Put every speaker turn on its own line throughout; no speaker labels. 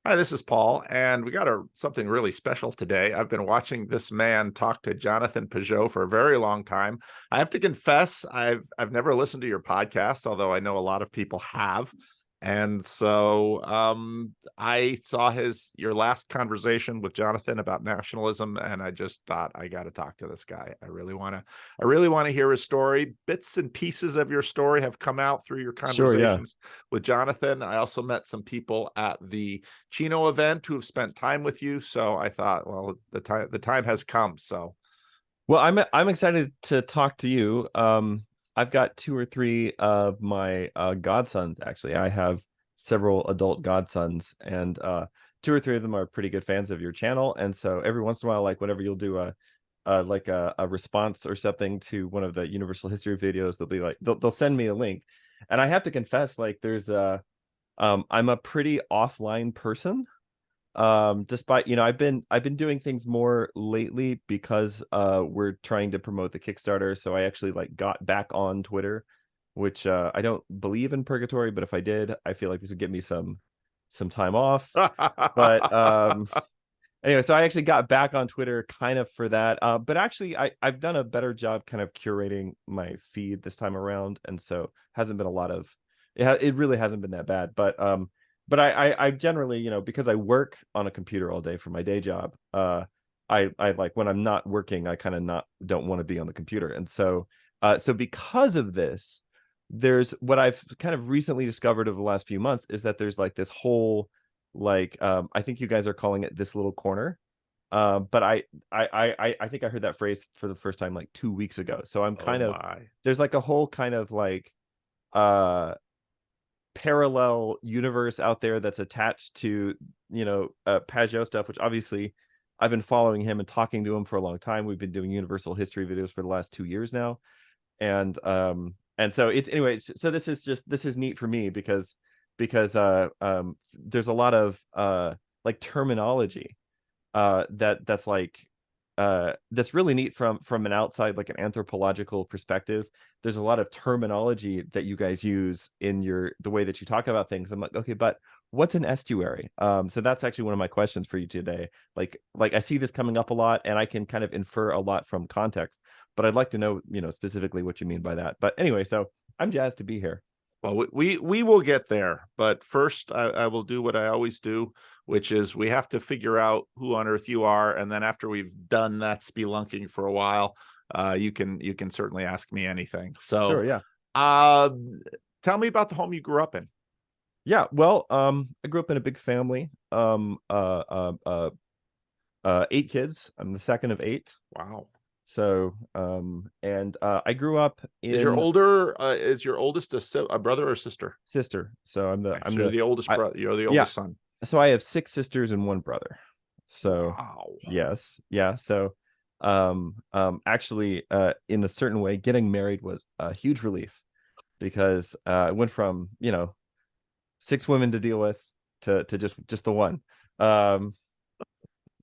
Hi, this is Paul, and we got something really special today. I've been watching this man talk to Jonathan Peugeot for a very long time. I have to confess, I've never listened to your podcast, although I know a lot of people have. And so I saw your last conversation with Jonathan about nationalism, and I just thought I got to talk to this guy. I really want to hear his story. Bits and pieces of your story have come out through your
Sure, yeah.
conversations with Jonathan. I also met some people at the Chino event who have spent time with you. So I thought, well, the time has come. So
Well, I'm excited to talk to you. I've got two or three of my godsons actually. I have several adult godsons, and two or three of them are pretty good fans of your channel. And so every once in a while, like whenever you'll do a response or something to one of the Universal History videos, they'll be like they'll send me a link. And I have to confess, like there's I'm a pretty offline person. Despite I've been doing things more lately because we're trying to promote the Kickstarter. So I actually like got back on Twitter, which I don't believe in purgatory, but if I did, I feel like this would give me some time off. But anyway, so I actually got back on Twitter kind of for that. But actually I've done a better job kind of curating my feed this time around, and so hasn't been a lot of it really hasn't been that bad. But I generally, because I work on a computer all day for my day job, I like when I'm not working, I kind of not don't want to be on the computer. And so because of this, there's what I've kind of recently discovered over the last few months is that there's like this whole like I think you guys are calling it this little corner. But I think I heard that phrase for the first time like 2 weeks ago. So I'm
oh
kind of
my.
there's like a whole kind of like uh parallel universe out there that's attached to Pajot stuff, which obviously I've been following him and talking to him for a long time. We've been doing universal history videos for the last 2 years now, and so it's anyways. So this is neat for me because there's a lot of like terminology that's really neat from an outside, like an anthropological perspective. There's a lot of terminology that you guys use in the way that you talk about things. I'm like, okay, but what's an estuary? So that's actually one of my questions for you today. Like I see this coming up a lot, and I can kind of infer a lot from context, but I'd like to know, specifically what you mean by that. But anyway, so I'm jazzed to be here.
Well, we will get there, but first I will do what I always do, which is we have to figure out who on earth you are, and then after we've done that spelunking for a while, you can certainly ask me anything. So,
Sure, yeah.
uh, tell me about the home you grew up in.
Yeah, well, I grew up in a big family. 8 kids. I'm the second of eight.
Wow.
So, and I grew up in
Is your oldest a brother or sister?
sister. So
Okay, so you're the oldest
I,
brother. You're the
yeah.
oldest son.
So I have 6 sisters and one brother. So
Wow.
yes, yeah. So, actually, in a certain way, getting married was a huge relief because I went from 6 women to deal with to just the one. Um,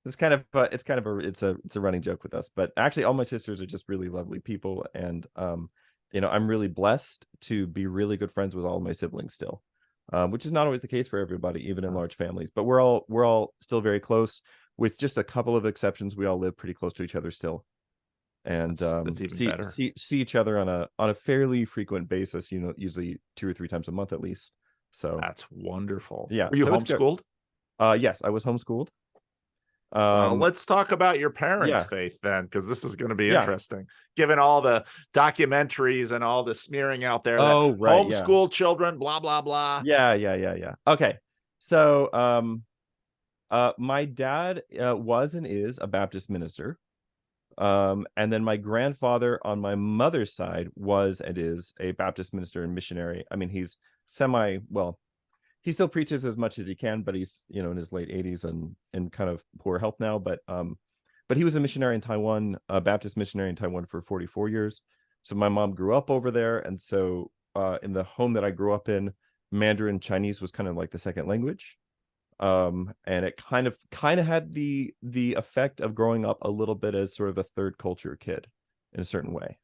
it's a running joke with us, but actually all my sisters are just really lovely people, and I'm really blessed to be really good friends with all of my siblings still, which is not always the case for everybody, even in large families. But we're all still very close, with just a couple of exceptions. We all live pretty close to each other still, and
That's even
see
better.
see each other on a fairly frequent basis. Usually 2 or 3 times a month at least. So
That's wonderful.
yeah,
Were you
so it's good.
homeschooled?
Yes, I was homeschooled.
Well,
Um,
let's talk about your parents'
yeah,
faith then, because this is going to be
yeah.
interesting. Given all the documentaries and all the smearing out there that
Oh, right. Yeah.
homeschool children, blah, blah, blah.
Yeah. Okay. So, my dad was and is a Baptist minister. And then my grandfather on my mother's side was and is a Baptist minister and missionary. I mean, he's well, he still preaches as much as he can, but he's, in his late 80s and kind of poor health now. But he was a missionary in Taiwan, a Baptist missionary in Taiwan for 44 years. So my mom grew up over there. And so in the home that I grew up in, Mandarin Chinese was kind of like the second language. And it kind of had the effect of growing up a little bit as sort of a third culture kid in a certain way.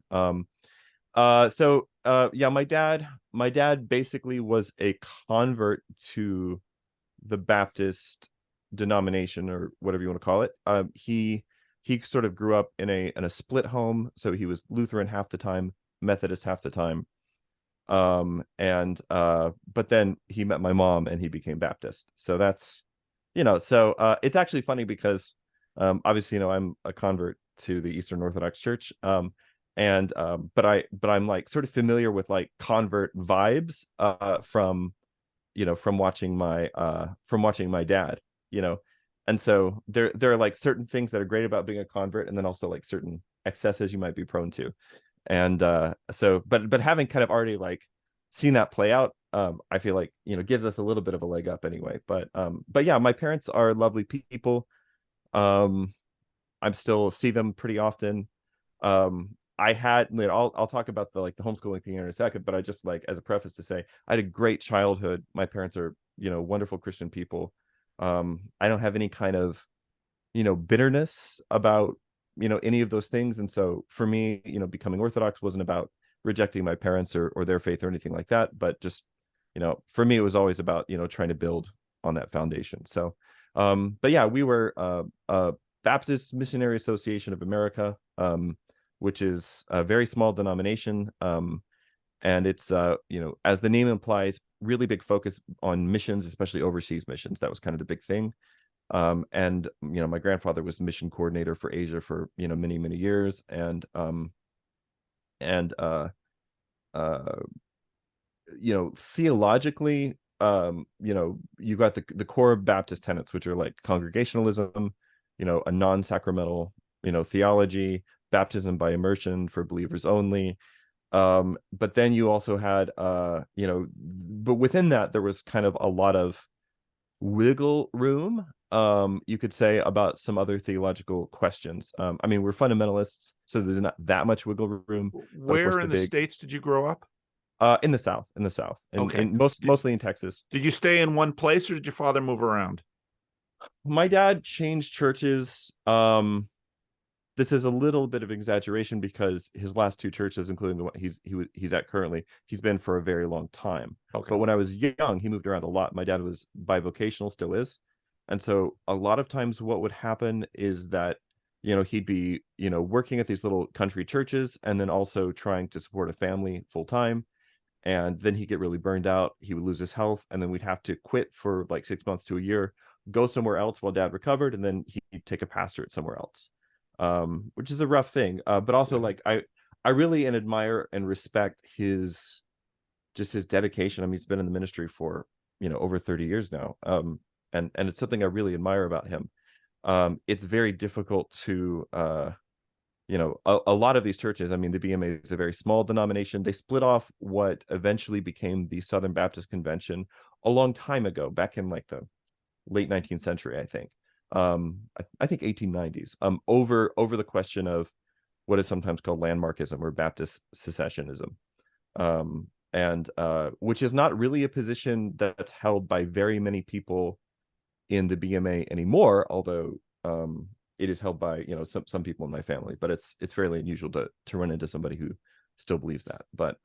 Yeah, my dad basically was a convert to the Baptist denomination, or whatever you want to call it. He sort of grew up in a split home, so he was Lutheran half the time, Methodist half the time. But then he met my mom and he became Baptist. So that's, it's actually funny because obviously, I'm a convert to the Eastern Orthodox Church. But I'm like sort of familiar with like convert vibes from watching my dad, and so there are like certain things that are great about being a convert, and then also like certain excesses you might be prone to. And but having kind of already like seen that play out, I feel like gives us a little bit of a leg up anyway. But yeah, my parents are lovely people. I still see them pretty often. I'll talk about the homeschooling thing in a second, but I just like, as a preface, to say I had a great childhood. My parents are wonderful Christian people. I don't have any kind of bitterness about any of those things. And so for me, becoming Orthodox wasn't about rejecting my parents or their faith or anything like that, but just for me it was always about trying to build on that foundation. So but yeah, we were Baptist Missionary Association of America, which is a very small denomination, and it's as the name implies, really big focus on missions, especially overseas missions. That was kind of the big thing. And my grandfather was mission coordinator for Asia for many years, and theologically, you got the core Baptist tenets, which are like congregationalism, a non-sacramental theology, baptism by immersion for believers only. But then you also had but within that there was kind of a lot of wiggle room, you could say, about some other theological questions. I mean, we're fundamentalists, so there's not that much wiggle room. But of course,
Where in the States did you grow up?
In the South, and
Okay.
mostly in Texas.
Did you stay in one place, or did your father move around?
My dad changed churches. This is a little bit of exaggeration because his last two churches, including the one he's at currently, he's been for a very long time.
Okay.
But when I was young, he moved around a lot. My dad was bivocational, still is. And so a lot of times what would happen is that, he'd be, working at these little country churches and then also trying to support a family full time. And then he'd get really burned out. He would lose his health, and then we'd have to quit for like 6 months to a year, go somewhere else while dad recovered, and then he'd take a pastorate somewhere else, which is a rough thing. But also, like, I really admire and respect his dedication. I mean, he's been in the ministry for over 30 years now, and it's something I really admire about him. It's very difficult to a lot of these churches, I mean, the BMA is a very small denomination. They split off what eventually became the Southern Baptist Convention a long time ago, back in like the late 19th century, I think. I think 1890s, over the question of what is sometimes called landmarkism or Baptist secessionism, and which is not really a position that's held by very many people in the BMA anymore, although it is held by some people in my family. But it's fairly unusual to run into somebody who still believes that. But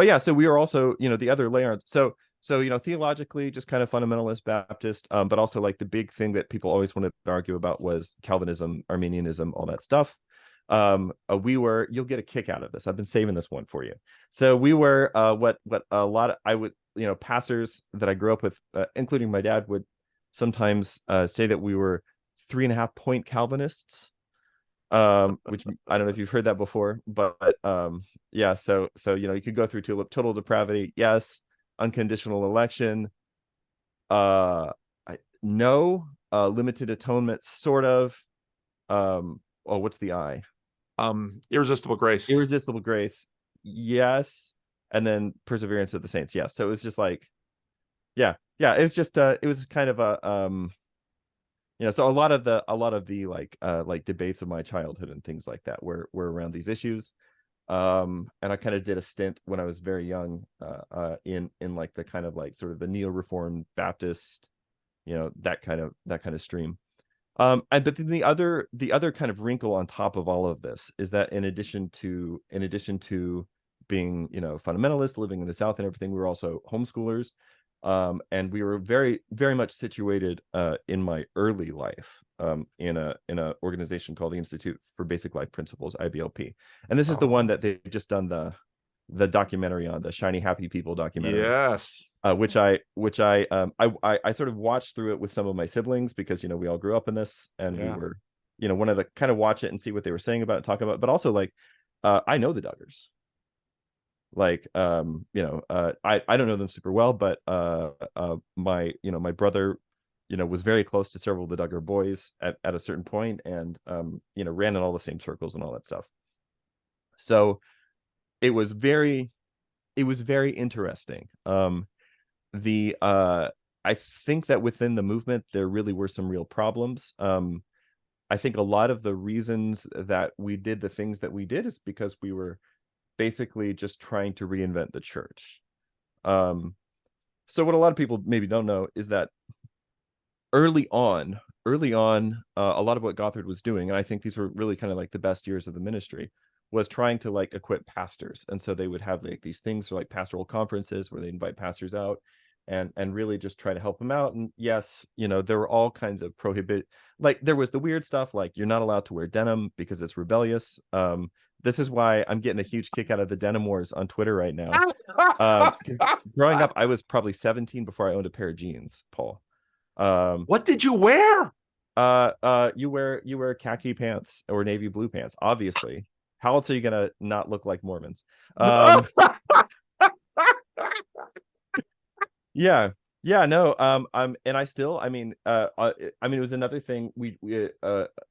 yeah, so we are also the other layer. So theologically, just kind of fundamentalist Baptist, but also like the big thing that people always wanted to argue about was Calvinism, Arminianism, all that stuff. You'll get a kick out of this. I've been saving this one for you. So we were what a lot of pastors that I grew up with, including my dad, would sometimes say that we were 3.5 point Calvinists, which I don't know if you've heard that before, but yeah, so you could go through to total depravity, yes, unconditional election, no, limited atonement, sort of, what's the I?
Irresistible grace.
Irresistible grace, yes, and then perseverance of the saints, yes. So it was just like, yeah, it was just it was kind of a so a lot of the like debates of my childhood and things like that were around these issues. And I kind of did a stint when I was very young in like the kind of like sort of the neo-reformed Baptist, that kind of stream. But then the other kind of wrinkle on top of all of this is that in addition to being fundamentalist, living in the South and everything, we were also homeschoolers. And we were very, very much situated in my early life in a organization called the Institute for Basic Life Principles, IBLP. And this is the one
Oh,
that they've just done the documentary on, the Shiny Happy People documentary.
yes.
Which I sort of watched through it with some of my siblings, because we all grew up in this, and we
Yeah.
were wanted to kind of watch it and see what they were saying about it, talk about it. But also, like, I know the Duggars. Like, I don't know them super well, but my brother was very close to several of the Duggar boys at a certain point, and ran in all the same circles and all that stuff. So it was very interesting. The I think that within the movement there really were some real problems. I think a lot of the reasons that we did the things that we did is because we were basically just trying to reinvent the church. So what a lot of people maybe don't know is that early on, a lot of what Gothard was doing, and I think these were really kind of like the best years of the ministry, was trying to like equip pastors. And so they would have like these things for like pastoral conferences where they invite pastors out and really just try to help them out. And yes, there were all kinds of like there was the weird stuff, like you're not allowed to wear denim because it's rebellious. This is why I'm getting a huge kick out of the denim wars on Twitter right now. 'Cause growing up, I was probably 17 before I owned a pair of jeans, Paul.
What did you wear?
You wear khaki pants or navy blue pants, obviously. How else are you gonna not look like Mormons? Yeah, no. And I still, it was another thing. We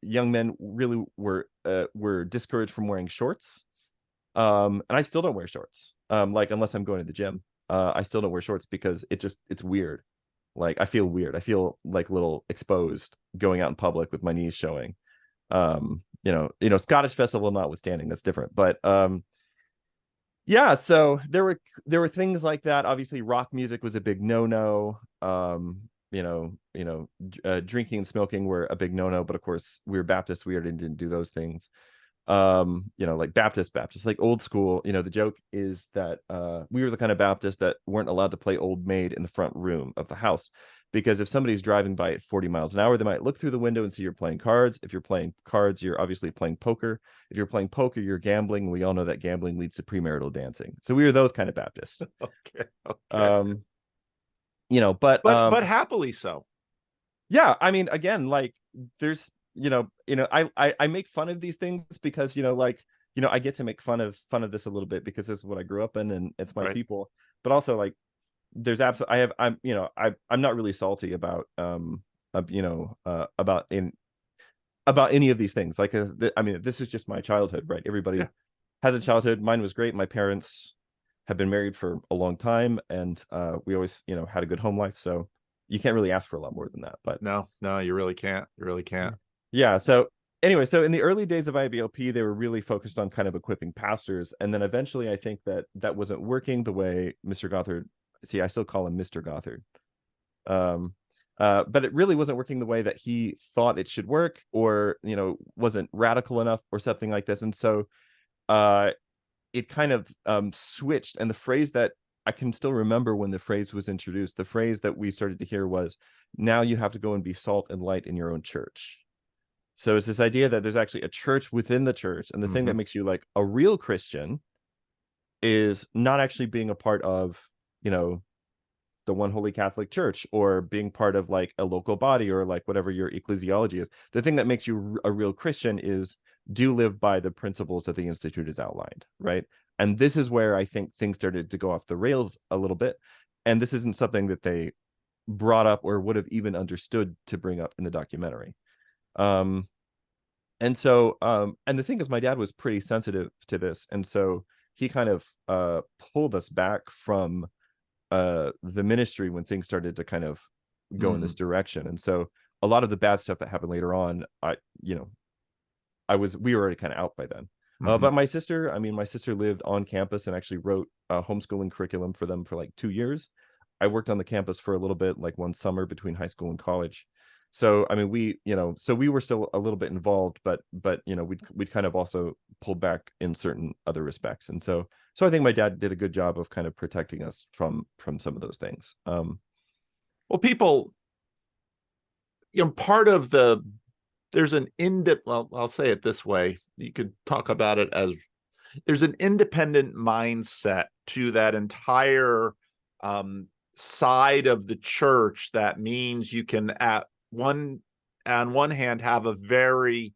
young men really were discouraged from wearing shorts. And I still don't wear shorts. Like, unless I'm going to the gym, I still don't wear shorts because it's weird. Like, I feel weird. I feel like a little exposed going out in public with my knees showing. Scottish festival notwithstanding, that's different. But yeah, so there were things like that. Obviously, rock music was a big no-no. Drinking and smoking were a big no-no, but of course we were Baptists, we didn't do those things. Like Baptist, like old school. The joke is that we were the kind of Baptists that weren't allowed to play Old Maid in the front room of the house, because if somebody's driving by at 40 miles an hour, they might look through the window and see you're playing cards. If you're playing cards, you're obviously playing poker. If you're playing poker, you're gambling. We all know that gambling leads to premarital dancing. So we were those kind of Baptists.
Okay.
But
happily so.
Yeah, I mean, again, like, there's I make fun of these things because I get to make fun of this a little bit because this is what I grew up in and it's my
Right.
people. But also, like, there's absolutely I'm not really salty about about any of these things. Like, this is just my childhood, right? Everybody has a childhood. Mine was great. My parents have been married for a long time, and we always had a good home life. So you can't really ask for a lot more than that. But
No, you really can't. You really can't.
Yeah. So anyway, so in the early days of IBLP, they were really focused on kind of equipping pastors. And then eventually I think that wasn't working the way Mr. Gothard, see, I still call him Mr. Gothard. But it really wasn't working the way that he thought it should work, or, wasn't radical enough or something like this. And so it kind of switched. And the phrase that I can still remember when the phrase was introduced, the phrase that we started to hear was, now you have to go and be salt and light in your own church. So it's this idea that there's actually a church within the church. And the thing that makes you like a real Christian is not actually being a part of, the one holy Catholic Church, or being part of like a local body, or like whatever your ecclesiology is. The thing that makes you a real Christian is, do live by the principles that the Institute has outlined, right? And this is where I think things started to go off the rails a little bit. And this isn't something that they brought up or would have even understood to bring up in the documentary. And the thing is, my dad was pretty sensitive to this, and so he kind of pulled us back from the ministry when things started to kind of go in this direction. And so a lot of the bad stuff that happened later on, we were already kind of out by then. But my sister lived on campus and actually wrote a homeschooling curriculum for them for like 2 years. I worked on the campus for a little bit, like one summer between high school and college. So we were still a little bit involved, but we'd kind of also pulled back in certain other respects. And so So I think my dad did a good job of kind of protecting us from some of those things.
Well, people, part of there's an well, I'll say it this way. You could talk about it as there's an independent mindset to that entire side of the church. That means you can on one hand have a very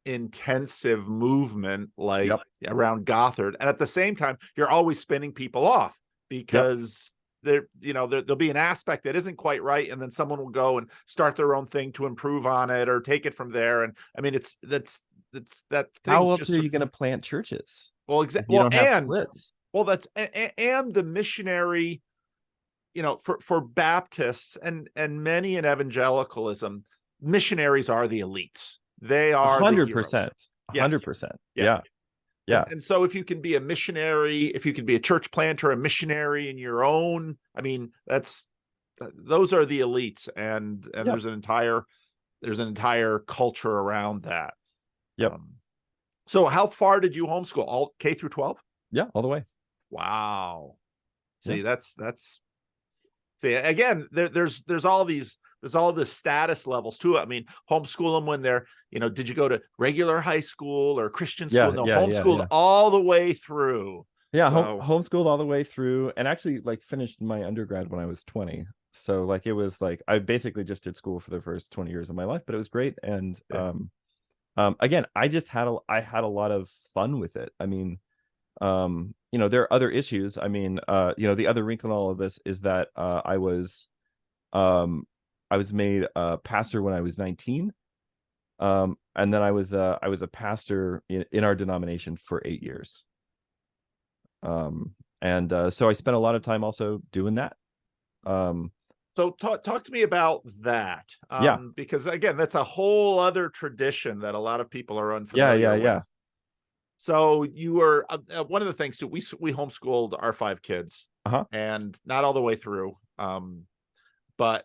intensive movement like around Gothard, and at the same time you're always spinning people off because there'll be an aspect that isn't quite right, and then someone will go and start their own thing to improve on it or take it from there. And I mean, that's that
How
thing's
else
just
are you going to plant churches?
well,
If
exactly.
you
Well,
don't have splits.
that's and the missionary, for Baptists and many in evangelicalism, missionaries are the elites. They are the heroes.
100%.
Yes.
100%. Yeah. Yeah.
And so if you can be a missionary, if you can be a church planter, a missionary in your own, I mean, those are the elites, and there's an entire culture around that.
Yep.
So how far did you homeschool? All K through 12?
Yeah, all the way.
Wow. See,
Yeah.
see, again, there's all the status levels too. I mean, homeschool them when they're, did you go to regular high school or Christian school? No, homeschooled all the way through.
Yeah, homeschooled all the way through, and actually like finished my undergrad when I was 20. So like it was like I basically just did school for the first 20 years of my life, but it was great. And again, I had a lot of fun with it. I mean, there are other issues. I mean, the other wrinkle in all of this is that I was made a pastor when I was 19. And then I was a pastor in our denomination for 8 years. So I spent a lot of time also doing that.
So talk to me about that. Because again, that's a whole other tradition that a lot of people are unfamiliar with. So you were one of the things too. We homeschooled our 5 kids, and not all the way through. But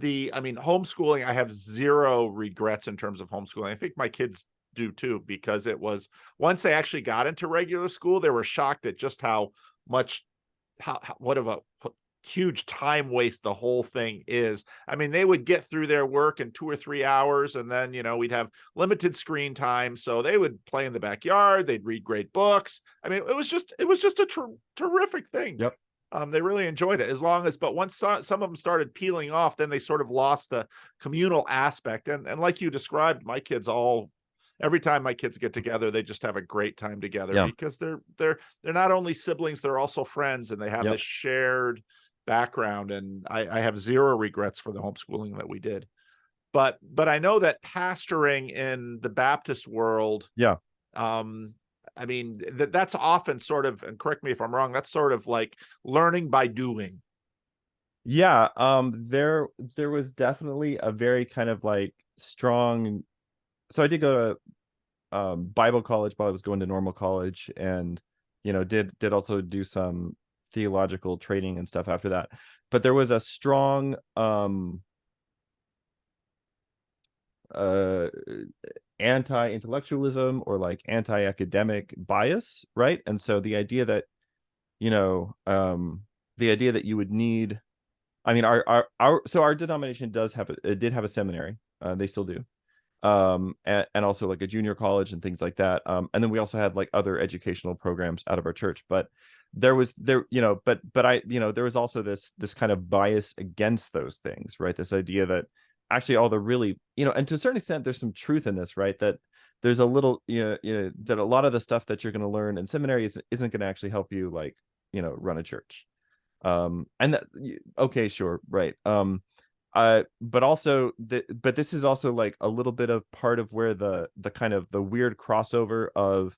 homeschooling, I have zero regrets in terms of homeschooling. I think my kids do too, because it was, once they actually got into regular school, they were shocked at just how what of a huge time waste the whole thing is. I mean, they would get through their work in 2 or 3 hours, and then we'd have limited screen time, so they would play in the backyard, they'd read great books. I mean, it was just a terrific thing.
Yep.
They really enjoyed it, but once some of them started peeling off, then they sort of lost the communal aspect. And like you described, every time my kids get together, they just have a great time together, because they're not only siblings, they're also friends, and they have this shared background. And I have zero regrets for the homeschooling that we did. But I know that pastoring in the Baptist world, I mean, that's often sort of, and correct me if I'm wrong, that's sort of like learning by doing.
Yeah. There was definitely a very kind of like strong. So I did go to Bible college while I was going to normal college, and did also do some theological training and stuff after that. But there was a strong anti-intellectualism or like anti-academic bias, right? And so the idea that you would need, I mean, our denomination did have a seminary. They still do. And also like a junior college and things like that. And then we also had like other educational programs out of our church. But there was there was also this kind of bias against those things, right? This idea that actually all the really, and to a certain extent there's some truth in this, right? That there's a little, that a lot of the stuff that you're going to learn in seminary isn't going to actually help you like, run a church. And that, okay, sure, right. But also but this is also like a little bit of part of where the kind of the weird crossover of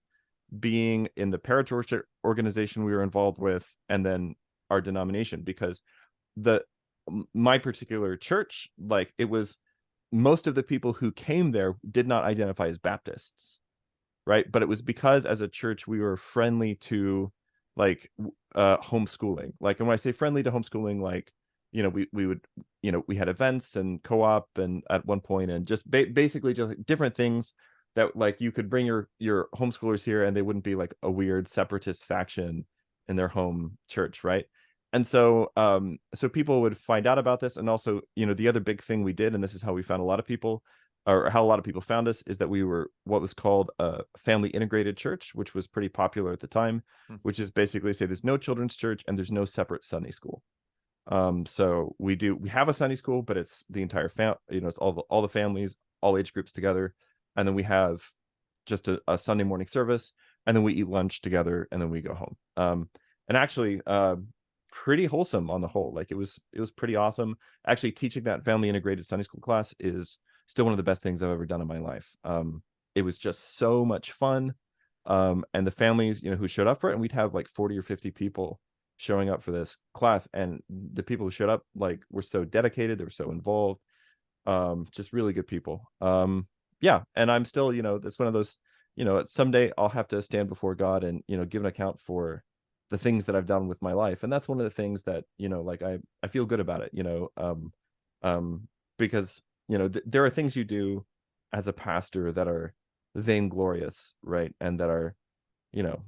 being in the parachurch organization we were involved with, and then our denomination, because my particular church, like, it was most of the people who came there did not identify as Baptists, right? But it was because as a church we were friendly to like homeschooling. Like, and when I say friendly to homeschooling, like, we would, we had events and co-op and at one point, and just basically just different things that like you could bring your homeschoolers here and they wouldn't be like a weird separatist faction in their home church, right? And so so people would find out about this. And also, you know, the other big thing we did, and this is how we found a lot of people, or how a lot of people found us, is that we were what was called a family integrated church, which was pretty popular at the time, which is basically say there's no children's church and there's no separate Sunday school. So we have a Sunday school, but it's the entire you know, it's all the families, all age groups together, and then we have just a Sunday morning service, and then we eat lunch together, and then we go home. And actually, pretty wholesome on the whole. Like it was pretty awesome. Actually, teaching that family integrated Sunday school class is still one of the best things I've ever done in my life. It was just so much fun. And the families, you know, who showed up for it, and we'd have like 40 or 50 people showing up for this class, and the people who showed up like were so dedicated, they were so involved, just really good people. Yeah, and I'm still, you know, that's one of those, you know, someday I'll have to stand before God and, you know, give an account for the things that I've done with my life. And that's one of the things that, you know, like I feel good about it, you know, because, you know, there are things you do as a pastor that are vainglorious, right? And that are, you know,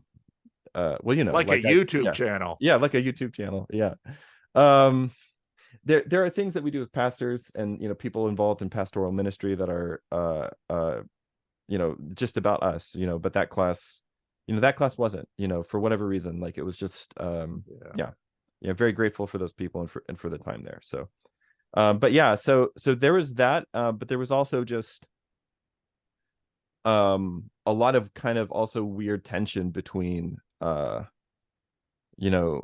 well, you know,
like a YouTube channel.
Yeah, like a YouTube channel. Yeah. um there are things that we do as pastors and, you know, people involved in pastoral ministry that are you know, just about us, you know, but that class, you know, that class wasn't, you know, for whatever reason, like it was just yeah, very grateful for those people and for the time there. So but yeah, so there was that, but there was also just a lot of kind of also weird tension between you know,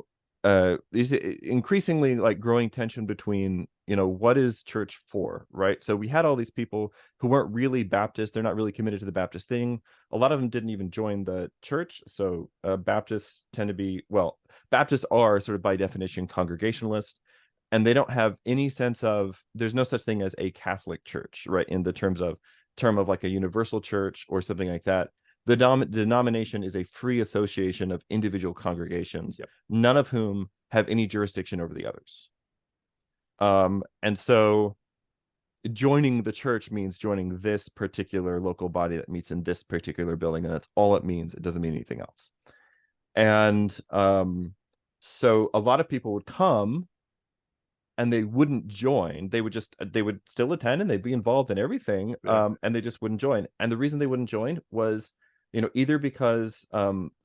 these increasingly like growing tension between, you know, what is church for, right? So we had all these people who weren't really Baptist, they're not really committed to the Baptist thing. A lot of them didn't even join the church. So Baptists tend to be, well, Baptists are sort of by definition congregationalist, and they don't have any sense of, there's no such thing as a Catholic church, right? In the term of like a universal church or something like that. The denomination is a free association of individual congregations, none of whom have any jurisdiction over the others. And so joining the church means joining this particular local body that meets in this particular building, and that's all it means. It doesn't mean anything else. And so a lot of people would come and they wouldn't join. They would still attend and they'd be involved in everything, and they just wouldn't join. And the reason they wouldn't join was, you know, either because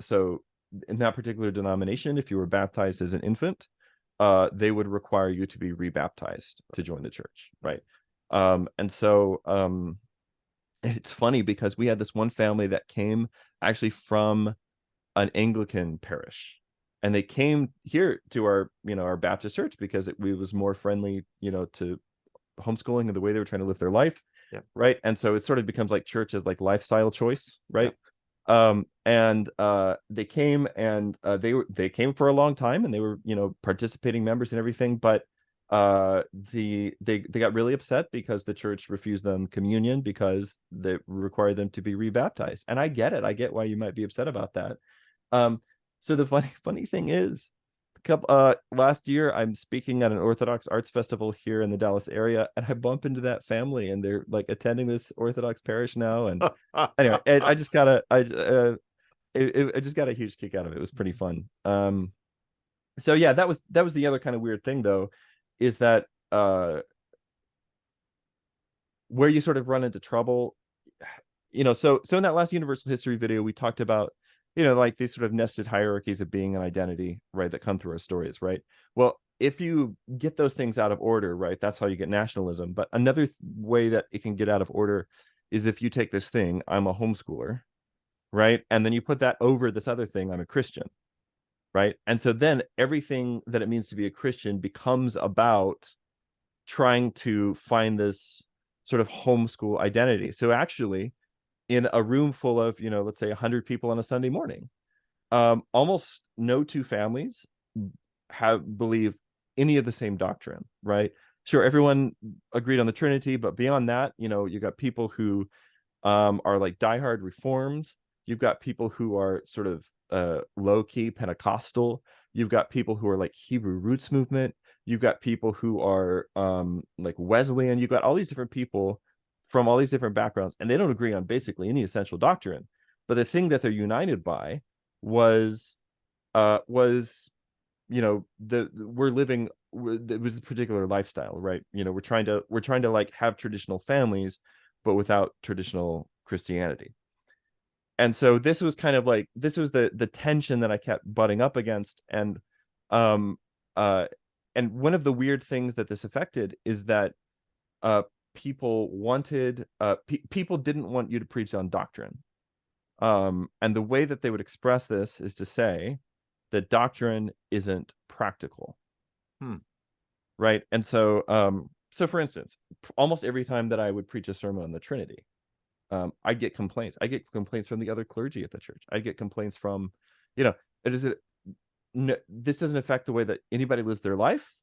so in that particular denomination, if you were baptized as an infant, they would require you to be rebaptized to join the church, right? And so it's funny because we had this one family that came actually from an Anglican parish, and they came here to our, you know, our Baptist church because it was more friendly, you know, to homeschooling and the way they were trying to live their life, right? And so it sort of becomes like church as like lifestyle choice, right? And they came, and they came for a long time, and they were, you know, participating members and everything, but they got really upset because the church refused them communion because they required them to be rebaptized. And I get it. I get why you might be upset about that. So the funny thing is, last year I'm speaking at an Orthodox arts festival here in the Dallas area, and I bump into that family, and they're like attending this Orthodox parish now. And anyway, I just got a huge kick out of it. It was pretty fun. So yeah, that was the other kind of weird thing though, is that where you sort of run into trouble, you know. So in that last universal history video, we talked about, you know, like these sort of nested hierarchies of being an identity, right, that come through our stories, right? Well, if you get those things out of order, right, that's how you get nationalism. But another way that it can get out of order is if you take this thing, I'm a homeschooler, right, and then you put that over this other thing, I'm a Christian, right? And so then everything that it means to be a Christian becomes about trying to find this sort of homeschool identity. So actually, in a room full of, you know, let's say 100 people on a Sunday morning, almost no two families believe any of the same doctrine, right? Sure, everyone agreed on the Trinity, but beyond that, you know, you got people who are like diehard Reformed. You've got people who are sort of low-key Pentecostal. You've got people who are like Hebrew Roots movement. You've got people who are like Wesleyan. You've got all these different people from all these different backgrounds, and they don't agree on basically any essential doctrine. But the thing that they're united by was we're living, it was a particular lifestyle, right? We're trying to like have traditional families, but without traditional Christianity. And so this was kind of like, this was the tension that I kept butting up against. Um uh and one of the weird things that this affected is that people wanted people didn't want you to preach on doctrine. And the way that they would express this is to say that doctrine isn't practical. Right. And so for instance, almost every time that I would preach a sermon on the Trinity, I get complaints. I get complaints from the other clergy at the church. I get complaints from, this doesn't affect the way that anybody lives their life.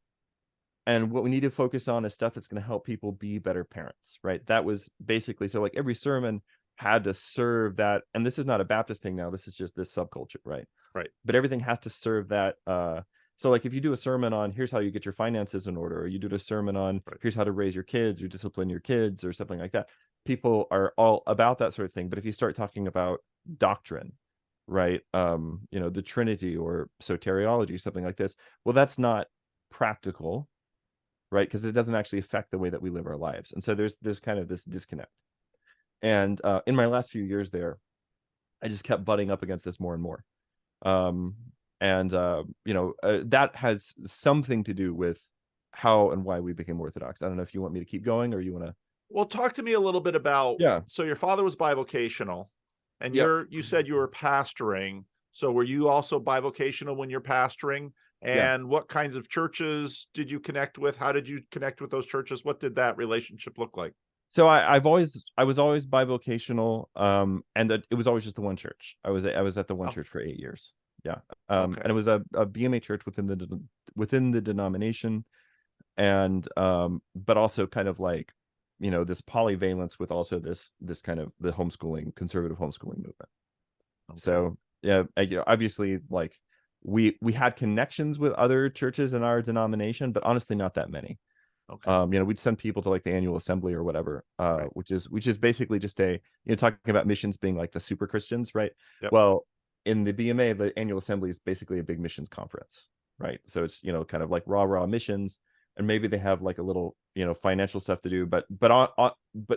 And what we need to focus on is stuff that's going to help people be better parents, right? That was basically, so like every sermon had to serve that. And this is not a Baptist thing now. This is just this subculture, right?
Right.
But everything has to serve that. So like if you do a sermon on here's how you get your finances in order, or you do a sermon on here's how to raise your kids or discipline your kids or something like that, people are all about that sort of thing. But if you start talking about doctrine, right, the Trinity or soteriology, something like this, well, that's not practical, right? Because it doesn't actually affect the way that we live our lives. And so there's kind of this disconnect. And in my last few years there, I just kept butting up against this more and more. That has something to do with how and why we became Orthodox. I don't know if you want me to keep going or you want to.
Well, talk to me a little bit about,
Yeah.
So your father was bivocational, and
Yep.
you said you were pastoring. So were you also bivocational when you're pastoring? And what kinds of churches did you connect with? How did you connect with those churches? What did that relationship look like?
So I was always bivocational, and that it was always just the one church. I was at the one church for 8 years. Yeah. And it was a BMA church within the denomination, and but also kind of like, this polyvalence with also this kind of the conservative homeschooling movement. So yeah, obviously, like we had connections with other churches in our denomination, but honestly not that many. We'd send people to like the annual assembly or whatever, which is basically just talking about missions being like the super Christians, right?
Yep.
Well, in the BMA, the annual assembly is basically a big missions conference, right? So it's kind of like raw missions, and maybe they have like a little financial stuff to do, but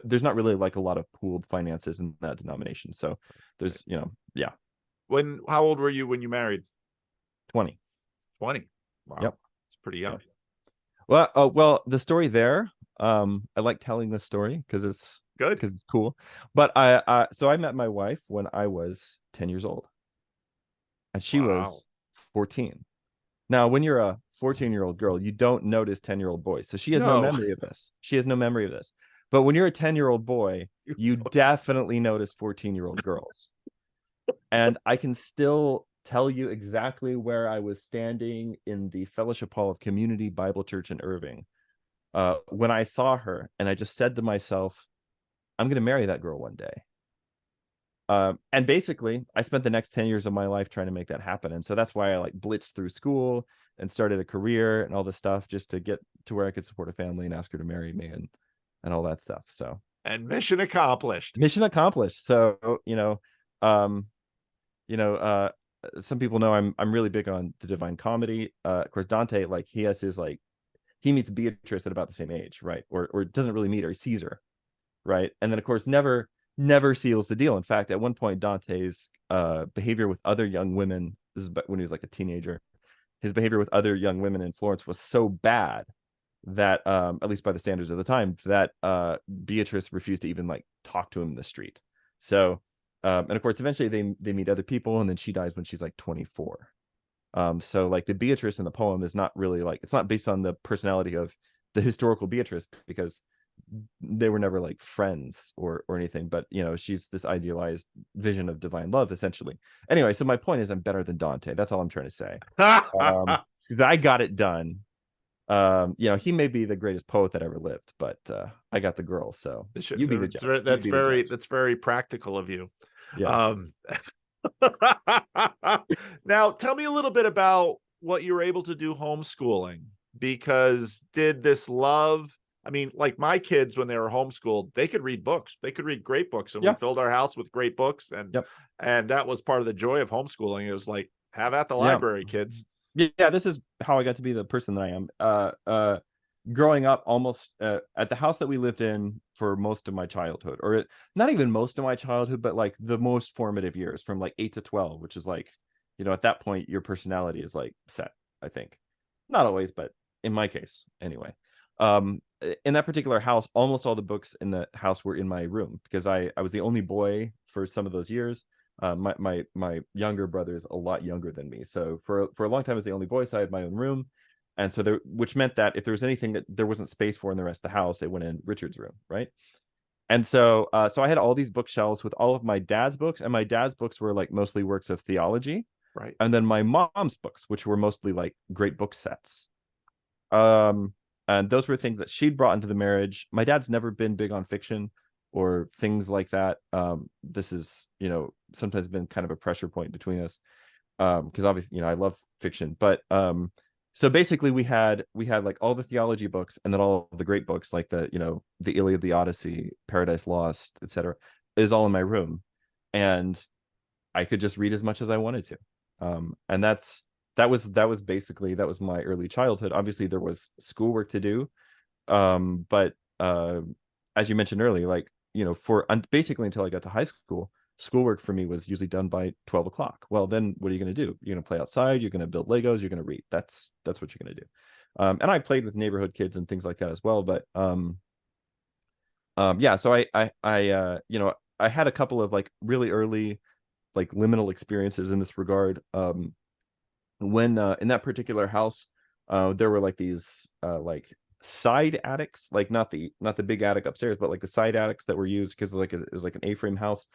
there's not really like a lot of pooled finances in that denomination. So there's yeah.
How old were you when you married?
20.
Wow.
Yep.
It's pretty young.
Yep. Well, the story there, I like telling this story because it's
good,
because it's cool. But so I met my wife when I was 10 years old, and she was 14. Now, when you're a 14-year-old girl, you don't notice 10-year-old boys. So she has no memory of this. She has no memory of this. But when you're a 10-year-old boy, you definitely notice 14-year-old girls. And I can still tell you exactly where I was standing in the Fellowship Hall of Community Bible Church in Irving when I saw her, and I just said to myself, I'm going to marry that girl one day. And basically, I spent the next 10 years of my life trying to make that happen. And so that's why I like blitzed through school and started a career and all this stuff just to get to where I could support a family and ask her to marry me and all that stuff. So, and
mission accomplished.
So, some people know I'm really big on the Divine Comedy. Of course, Dante, like he has his he meets Beatrice at about the same age, right? Or doesn't really meet her, he sees her, right? And then of course never seals the deal. In fact, at one point, Dante's behavior with other young women, this is when he was like a teenager, his behavior with other young women in Florence was so bad that at least by the standards of the time, that Beatrice refused to even like talk to him in the street. So and of course eventually they meet other people, and then she dies when she's like 24. So like the Beatrice in the poem is not really like, it's not based on the personality of the historical Beatrice, because they were never like friends or anything, but she's this idealized vision of divine love essentially. Anyway, so my point is I'm better than Dante. That's all I'm trying to say. Because I got it done. He may be the greatest poet that ever lived, but I got the girl, so you be the judge.
That's very practical of you.
Yeah.
Now tell me a little bit about what you were able to do homeschooling, because did this love, I mean, like my kids, when they were homeschooled, they could read books. They could read great books, and we
Yeah.
filled our house with great books.
Yep.
And that was part of the joy of homeschooling. It was like, have at the
Yeah.
library, kids.
Yeah, this is how I got to be the person that I am. Growing up almost at the house that we lived in for most of my childhood, or not even most of my childhood, but like the most formative years from like 8 to 12, which is like, at that point your personality is like set, I think. Not always, but in my case anyway. In that particular house, almost all the books in the house were in my room because I was the only boy for some of those years. My younger brother is a lot younger than me, so for a long time I was the only boy, so I had my own room. And so which meant that if there was anything that there wasn't space for in the rest of the house, it went in Richard's room, right? And so so I had all these bookshelves with all of my dad's books, and my dad's books were like mostly works of theology,
Right.
and then my mom's books, which were mostly like great book sets. And those were things that she'd brought into the marriage. My dad's never been big on fiction or things like that. This is, sometimes been kind of a pressure point between us, because obviously, I love fiction. But so basically we had like all the theology books, and then all the great books like the Iliad, the Odyssey, Paradise Lost, etc. is all in my room, and I could just read as much as I wanted to. And that was basically, that was my early childhood. Obviously there was schoolwork to do, but as you mentioned earlier, like, for basically until I got to high school, schoolwork for me was usually done by 12 o'clock. Well, then what are you going to do? You're going to play outside, you're going to build Legos, you're going to read. That's what you're going to do. And I played with neighborhood kids and things like that as well. But yeah, so I had a couple of like really early like liminal experiences in this regard. When in that particular house, there were like these like side attics, like not the big attic upstairs, but like the side attics that were used because it was like an A-frame house.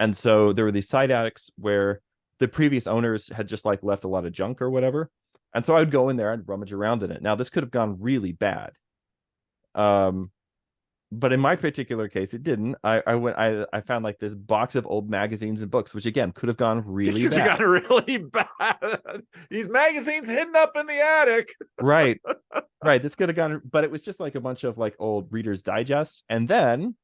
And so there were these side attics where the previous owners had just like left a lot of junk or whatever. And so I would go in there and rummage around in it. Now this could have gone really bad. But in my particular case, it didn't. I found like this box of old magazines and books, which again could have gone really bad.
Got really bad. These magazines hidden up in the attic.
Right. This could have gone, but it was just like a bunch of like old Reader's Digests, and then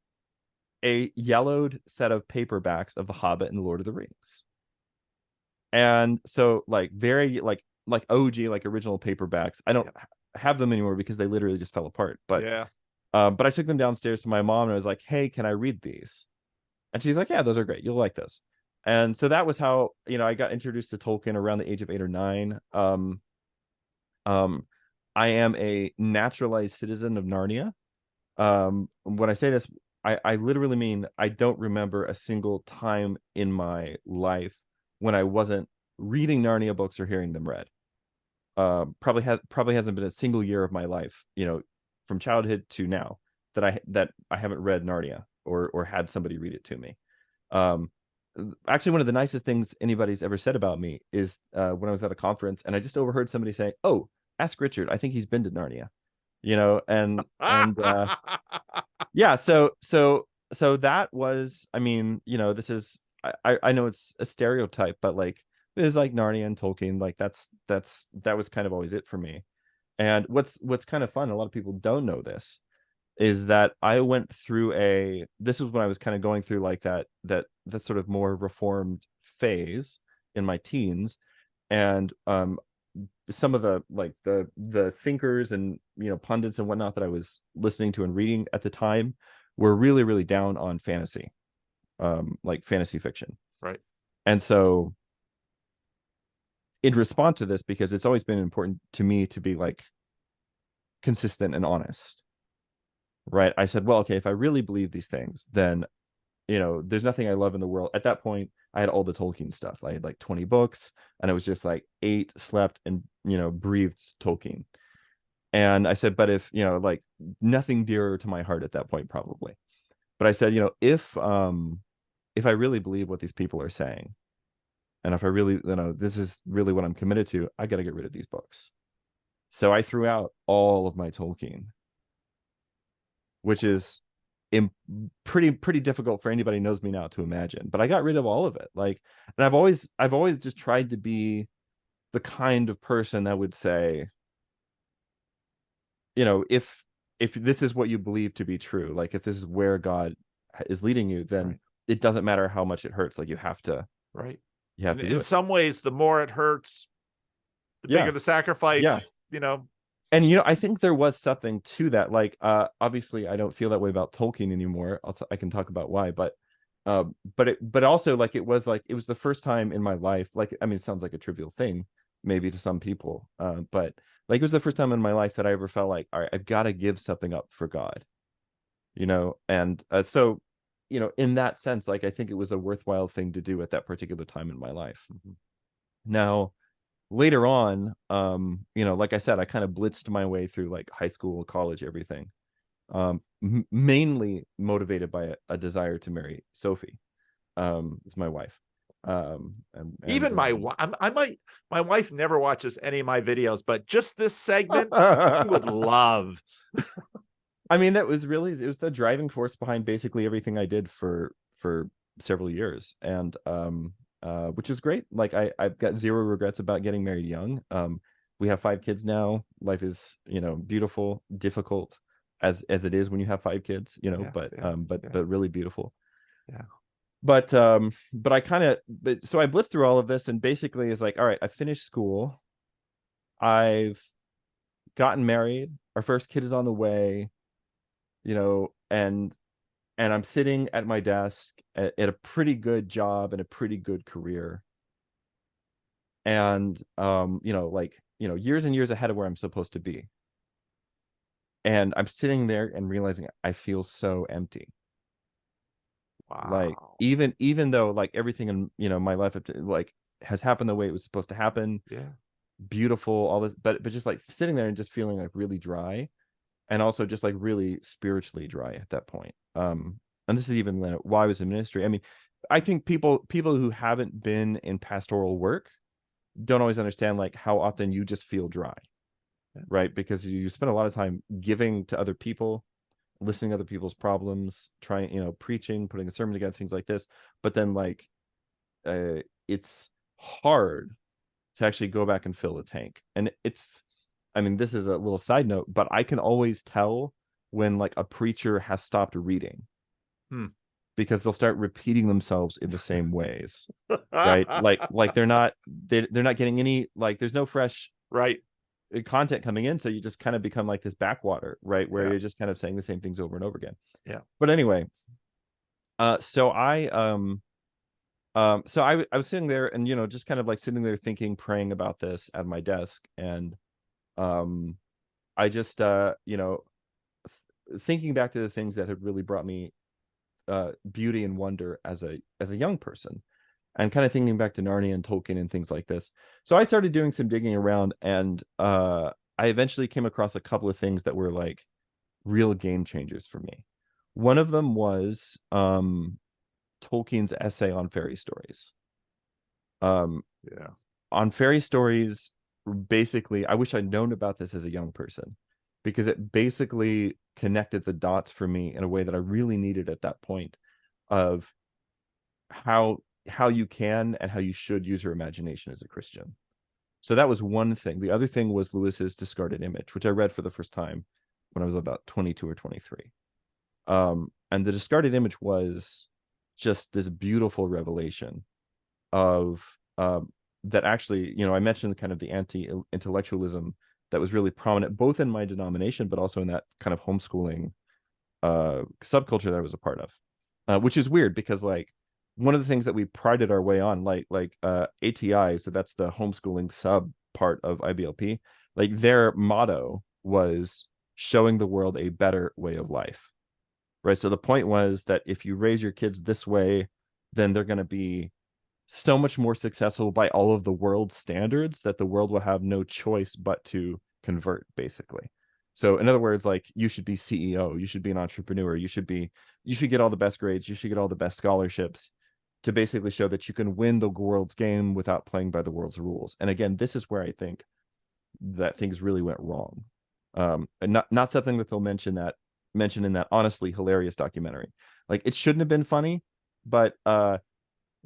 a yellowed set of paperbacks of The Hobbit and Lord of the Rings. And so like very like OG, like original paperbacks. I don't have them anymore because they literally just fell apart. But
yeah.
But I took them downstairs to my mom and I was like, hey, can I read these? And she's like, yeah, those are great. You'll like this. And so that was how, I got introduced to Tolkien around the age of 8 or 9. I am a naturalized citizen of Narnia. When I say this, I literally mean I don't remember a single time in my life when I wasn't reading Narnia books or hearing them read. Probably hasn't been a single year of my life, from childhood to now that I haven't read Narnia or had somebody read it to me. Actually, one of the nicest things anybody's ever said about me is when I was at a conference and I just overheard somebody say, "Oh, ask Richard. I think he's been to Narnia," and yeah. So that was, I mean, this is, I know it's a stereotype, but like it was like Narnia and Tolkien. Like that was kind of always it for me. And what's kind of fun, a lot of people don't know this, is that I went through this was when I was kind of going through like that sort of more reformed phase in my teens. And some of the like the thinkers and pundits and whatnot that I was listening to and reading at the time were really, really down on fantasy, like fantasy fiction.
Right.
And so in response to this, because it's always been important to me to be like consistent and honest, right? I said, well, okay, if I really believe these things, then there's nothing I love in the world. At that point, I had all the Tolkien stuff. I had like 20 books, and it was just like ate, slept, and breathed Tolkien. And I said, but if like nothing dearer to my heart at that point, probably. But I said, if I really believe what these people are saying, and if I really, this is really what I'm committed to, I got to get rid of these books. So I threw out all of my Tolkien, which is pretty difficult for anybody who knows me now to imagine. But I got rid of all of it. Like, and I've always just tried to be the kind of person that would say, if if this is what you believe to be true, like if this is where God is leading you, then
Right.
it doesn't matter how much it hurts. Like you have to do
In
it.
some ways, the more it hurts, the bigger
Yeah.
the
Yeah.
sacrifice,
And I think there was something to that. Like, obviously, I don't feel that way about Tolkien anymore. I can talk about why, but also like it was the first time in my life. Like, I mean, it sounds like a trivial thing, maybe to some people, but like it was the first time in my life that I ever felt like, all right, I've got to give something up for God, and so, in that sense, like I think it was a worthwhile thing to do at that particular time in my life.
Mhm.
Now, later on, like I said, I kind of blitzed my way through like high school, college, everything, mainly motivated by a desire to marry Sophie, is my wife.
Even my wife, my wife never watches any of my videos, but just this segment, she would love.
I mean, it was the driving force behind basically everything I did for several years, and which is great. Like I've got zero regrets about getting married young. We have 5 kids now. Life is, beautiful, difficult as it is when you have 5 kids, but really beautiful.
Yeah.
But I kind of, so I blitzed through all of this, and basically is like, all right, I finished school, I've gotten married, our first kid is on the way, and I'm sitting at my desk at a pretty good job and a pretty good career, and years and years ahead of where I'm supposed to be, and I'm sitting there and realizing I feel so empty. Like
Wow.
even though like everything in my life like has happened the way it was supposed to happen,
Yeah.
beautiful, all this, but just like sitting there and just feeling like really dry, and also just like really spiritually dry at that point. And this is even why I was in ministry. I mean, I think people who haven't been in pastoral work don't always understand like how often you just feel dry, right? Because you spend a lot of time giving to other people, listening to other people's problems, trying, preaching, putting a sermon together, things like this. But then like it's hard to actually go back and fill the tank. And I mean, this is a little side note, but I can always tell when like a preacher has stopped reading, because they'll start repeating themselves in the same ways, right? Like they're not getting any, like there's no fresh content coming in, so you just kind of become like this backwater, right, where you're just kind of saying the same things over and over again. But anyway, so I was sitting there and just kind of like sitting there thinking, praying about this at my desk, and I just thinking back to the things that had really brought me beauty and wonder as a young person, and kind of thinking back to Narnia and Tolkien and things like this. So I started doing some digging around, and I eventually came across a couple of things that were like real game changers for me. One of them was Tolkien's essay on fairy stories. On fairy stories, basically, I wish I'd known about this as a young person, because it basically connected the dots for me in a way that I really needed at that point, of how you can and how you should use your imagination as a Christian. So that was one thing. The other thing was Lewis's Discarded Image, which I read for the first time when I was about 22 or 23. And the Discarded Image was just this beautiful revelation of that actually, I mentioned kind of the anti-intellectualism that was really prominent both in my denomination, but also in that kind of homeschooling subculture that I was a part of, which is weird because like one of the things that we prided our way on, like ATI, so that's the homeschooling sub part of IBLP, like their motto was showing the world a better way of life, right? So the point was that if you raise your kids this way, then they're going to be so much more successful by all of the world standards that the world will have no choice but to convert, basically. So in other words, like you should be CEO, you should be an entrepreneur, you should get all the best grades, you should get all the best scholarships, to basically show that you can win the world's game without playing by the world's rules. And again, this is where I think that things really went wrong. And not something that they'll mention in that honestly hilarious documentary. Like it shouldn't have been funny, but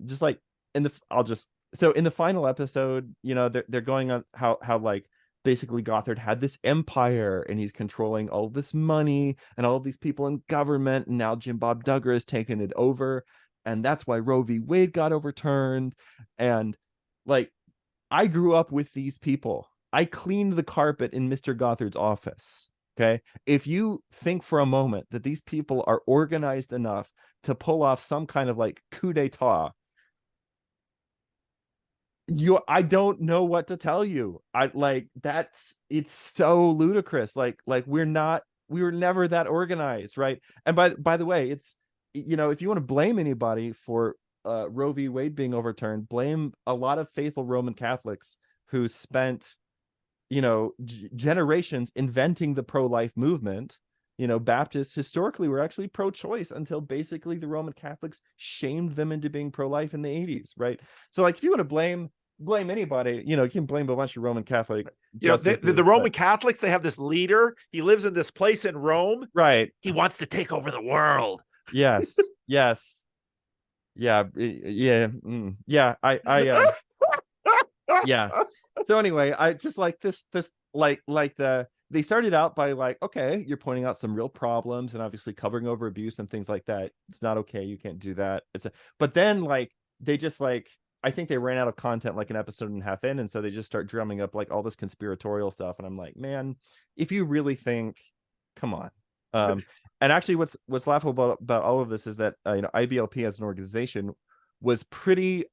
just like in the final episode, they're going on how like basically Gothard had this empire and he's controlling all this money and all of these people in government, and now Jim Bob Duggar has taken it over, and that's why Roe v. Wade got overturned. And like, I grew up with these people. I cleaned the carpet in Mr. Gothard's office. Okay. If you think for a moment that these people are organized enough to pull off some kind of like coup d'etat, I don't know what to tell you. It's so ludicrous. Like we were never that organized, right? And by the way, it's, if you want to blame anybody for Roe v. Wade being overturned, blame a lot of faithful Roman Catholics who spent generations inventing the pro-life movement. Baptists historically were actually pro-choice until basically the Roman Catholics shamed them into being pro-life in the 80s, right? So like, if you want to blame anybody, you can blame a bunch of Roman Catholic.
The Roman Catholics, they have this leader. He lives in this place in Rome.
Right.
He wants to take over the world.
Yes. Yes. Yeah. Yeah. Yeah. Yeah. So anyway, I just like this they started out by like, okay, you're pointing out some real problems and obviously covering over abuse and things like that. It's not okay. You can't do that. But then like, they just like, I think they ran out of content like an episode and a half in. And so they just start drumming up like all this conspiratorial stuff. And I'm like, man, if you really think, come on. And actually what's laughable about all of this is that, IBLP as an organization was pretty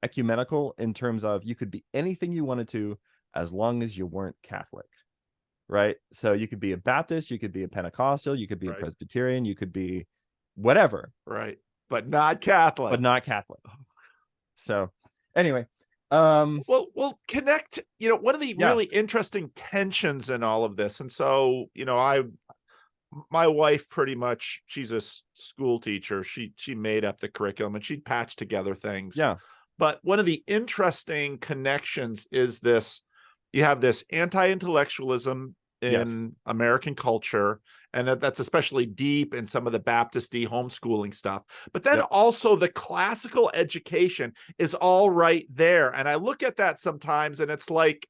ecumenical in terms of you could be anything you wanted to as long as you weren't Catholic, right? So you could be a Baptist, you could be a Pentecostal, you could be a Presbyterian, you could be whatever,
right? But not Catholic.
So anyway,
we'll connect. One of the really interesting tensions in all of this, and so my wife, pretty much, she's a school teacher. She made up the curriculum and she'd patch together things.
Yeah.
But one of the interesting connections is this: you have this anti-intellectualism in American culture, and that's especially deep in some of the Baptist homeschooling stuff. But then also the classical education is all right there. And I look at that sometimes and it's like,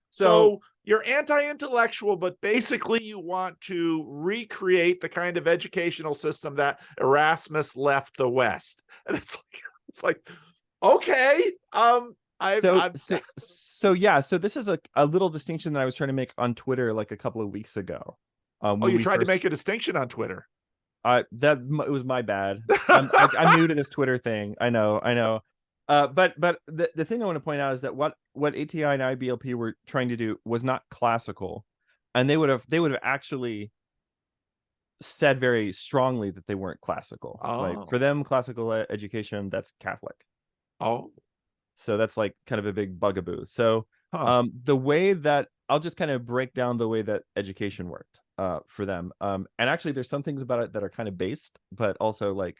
so you're anti-intellectual, but basically you want to recreate the kind of educational system that Erasmus left the West. And it's like, okay.
So this is a little distinction that I was trying to make on Twitter like a couple of weeks ago.
You tried to make a distinction on Twitter.
It was my bad. I'm new to this Twitter thing. I know. But the thing I want to point out is that what ATI and IBLP were trying to do was not classical, and they would have actually said very strongly that they weren't classical. Like, for them, classical education, that's Catholic. So that's like kind of a big bugaboo. So the way that I'll just kind of break down the way that education worked for them. And actually there's some things about it that are kind of based, but also like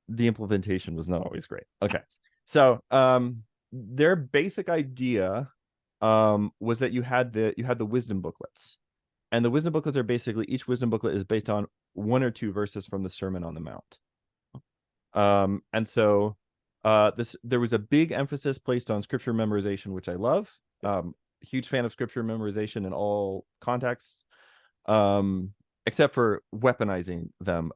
the implementation was not always great. Okay. So their basic idea was that you had the wisdom booklets. And the wisdom booklets are basically, each wisdom booklet is based on one or two verses from the Sermon on the Mount. And so there was a big emphasis placed on scripture memorization, which I love. Huge fan of scripture memorization in all contexts, except for weaponizing them.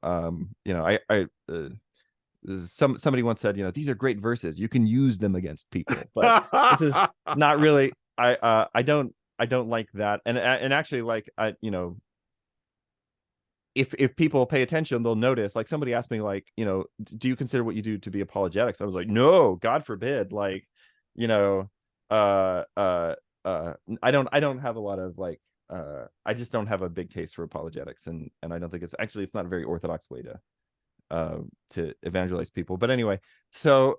Somebody once said, these are great verses, you can use them against people, but this is not really. I don't like that. And actually, like, if people pay attention, they'll notice, like, somebody asked me, like, do you consider what you do to be apologetics? I was like, no, God forbid. Like, I don't have a lot of like, I just don't have a big taste for apologetics, and I don't think it's not a very orthodox way to evangelize people. But anyway, so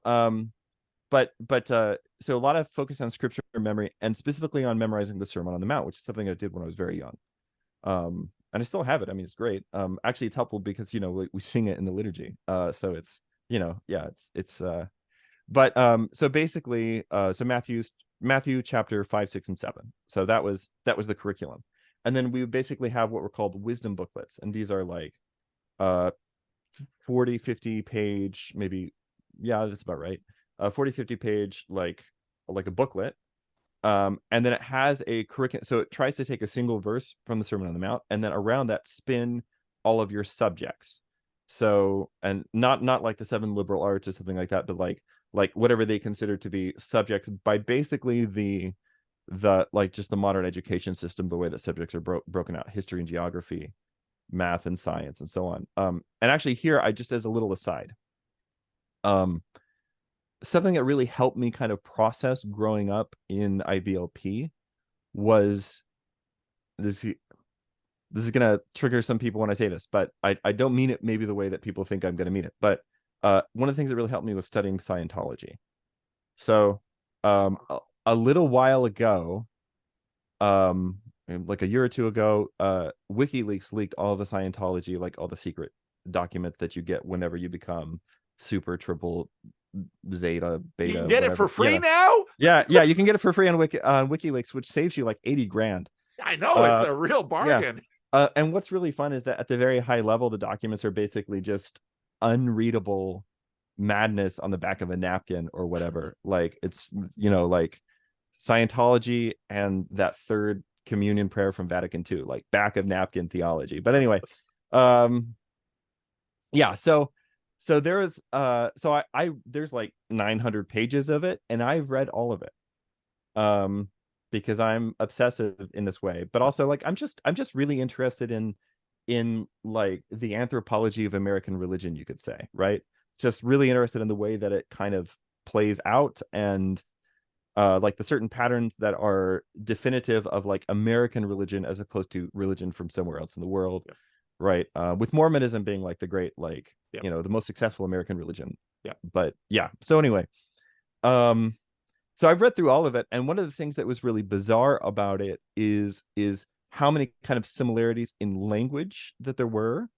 so a lot of focus on scripture memory, and specifically on memorizing the Sermon on the Mount, which is something I did when I was very young. And I still have it. I mean, it's great. Actually, it's helpful because we sing it in the liturgy. So it's so basically, so Matthew chapter 5, 6, and 7. So that was the curriculum. And then we basically have what were called wisdom booklets, and these are like 40, 50 page, maybe, yeah, that's about right. 40, 50 page, like a booklet. And then it has a curriculum. So it tries to take a single verse from the Sermon on the Mount, and then around that spin all of your subjects. So, and not like the 7 liberal arts or something like that, but like whatever they consider to be subjects by basically the like just the modern education system, the way that subjects are broken out: history and geography, math and science, and so on. And actually here, I just, as a little aside, something that really helped me kind of process growing up in IBLP was this. This is going to trigger some people when I say this, but I don't mean it maybe the way that people think I'm going to mean it. But one of the things that really helped me was studying Scientology. So a little while ago, like a year or two ago, WikiLeaks leaked all the Scientology, like all the secret documents that you get whenever you become super, triple, zeta, beta.
You can get
whatever.
it for free now?
Yeah, you can get it for free on WikiLeaks, which saves you like 80 grand.
I know, it's a real bargain.
Yeah. And what's really fun is that at the very high level, the documents are basically just unreadable madness on the back of a napkin or whatever. Like it's, like Scientology and that third communion prayer from Vatican II, like back of napkin theology. But anyway, yeah, so there is so I there's like 900 pages of it, and I've read all of it. Because I'm obsessive in this way, but also like I'm just really interested in like the anthropology of American religion, you could say, right? Just really interested in the way that it kind of plays out, and like the certain patterns that are definitive of like American religion as opposed to religion from somewhere else in the world.
Yeah.
Right. With Mormonism being like the great, like,
yeah.
The most successful American religion.
Yeah.
But yeah. So anyway, so I've read through all of it, and one of the things that was really bizarre about it is how many kind of similarities in language that there were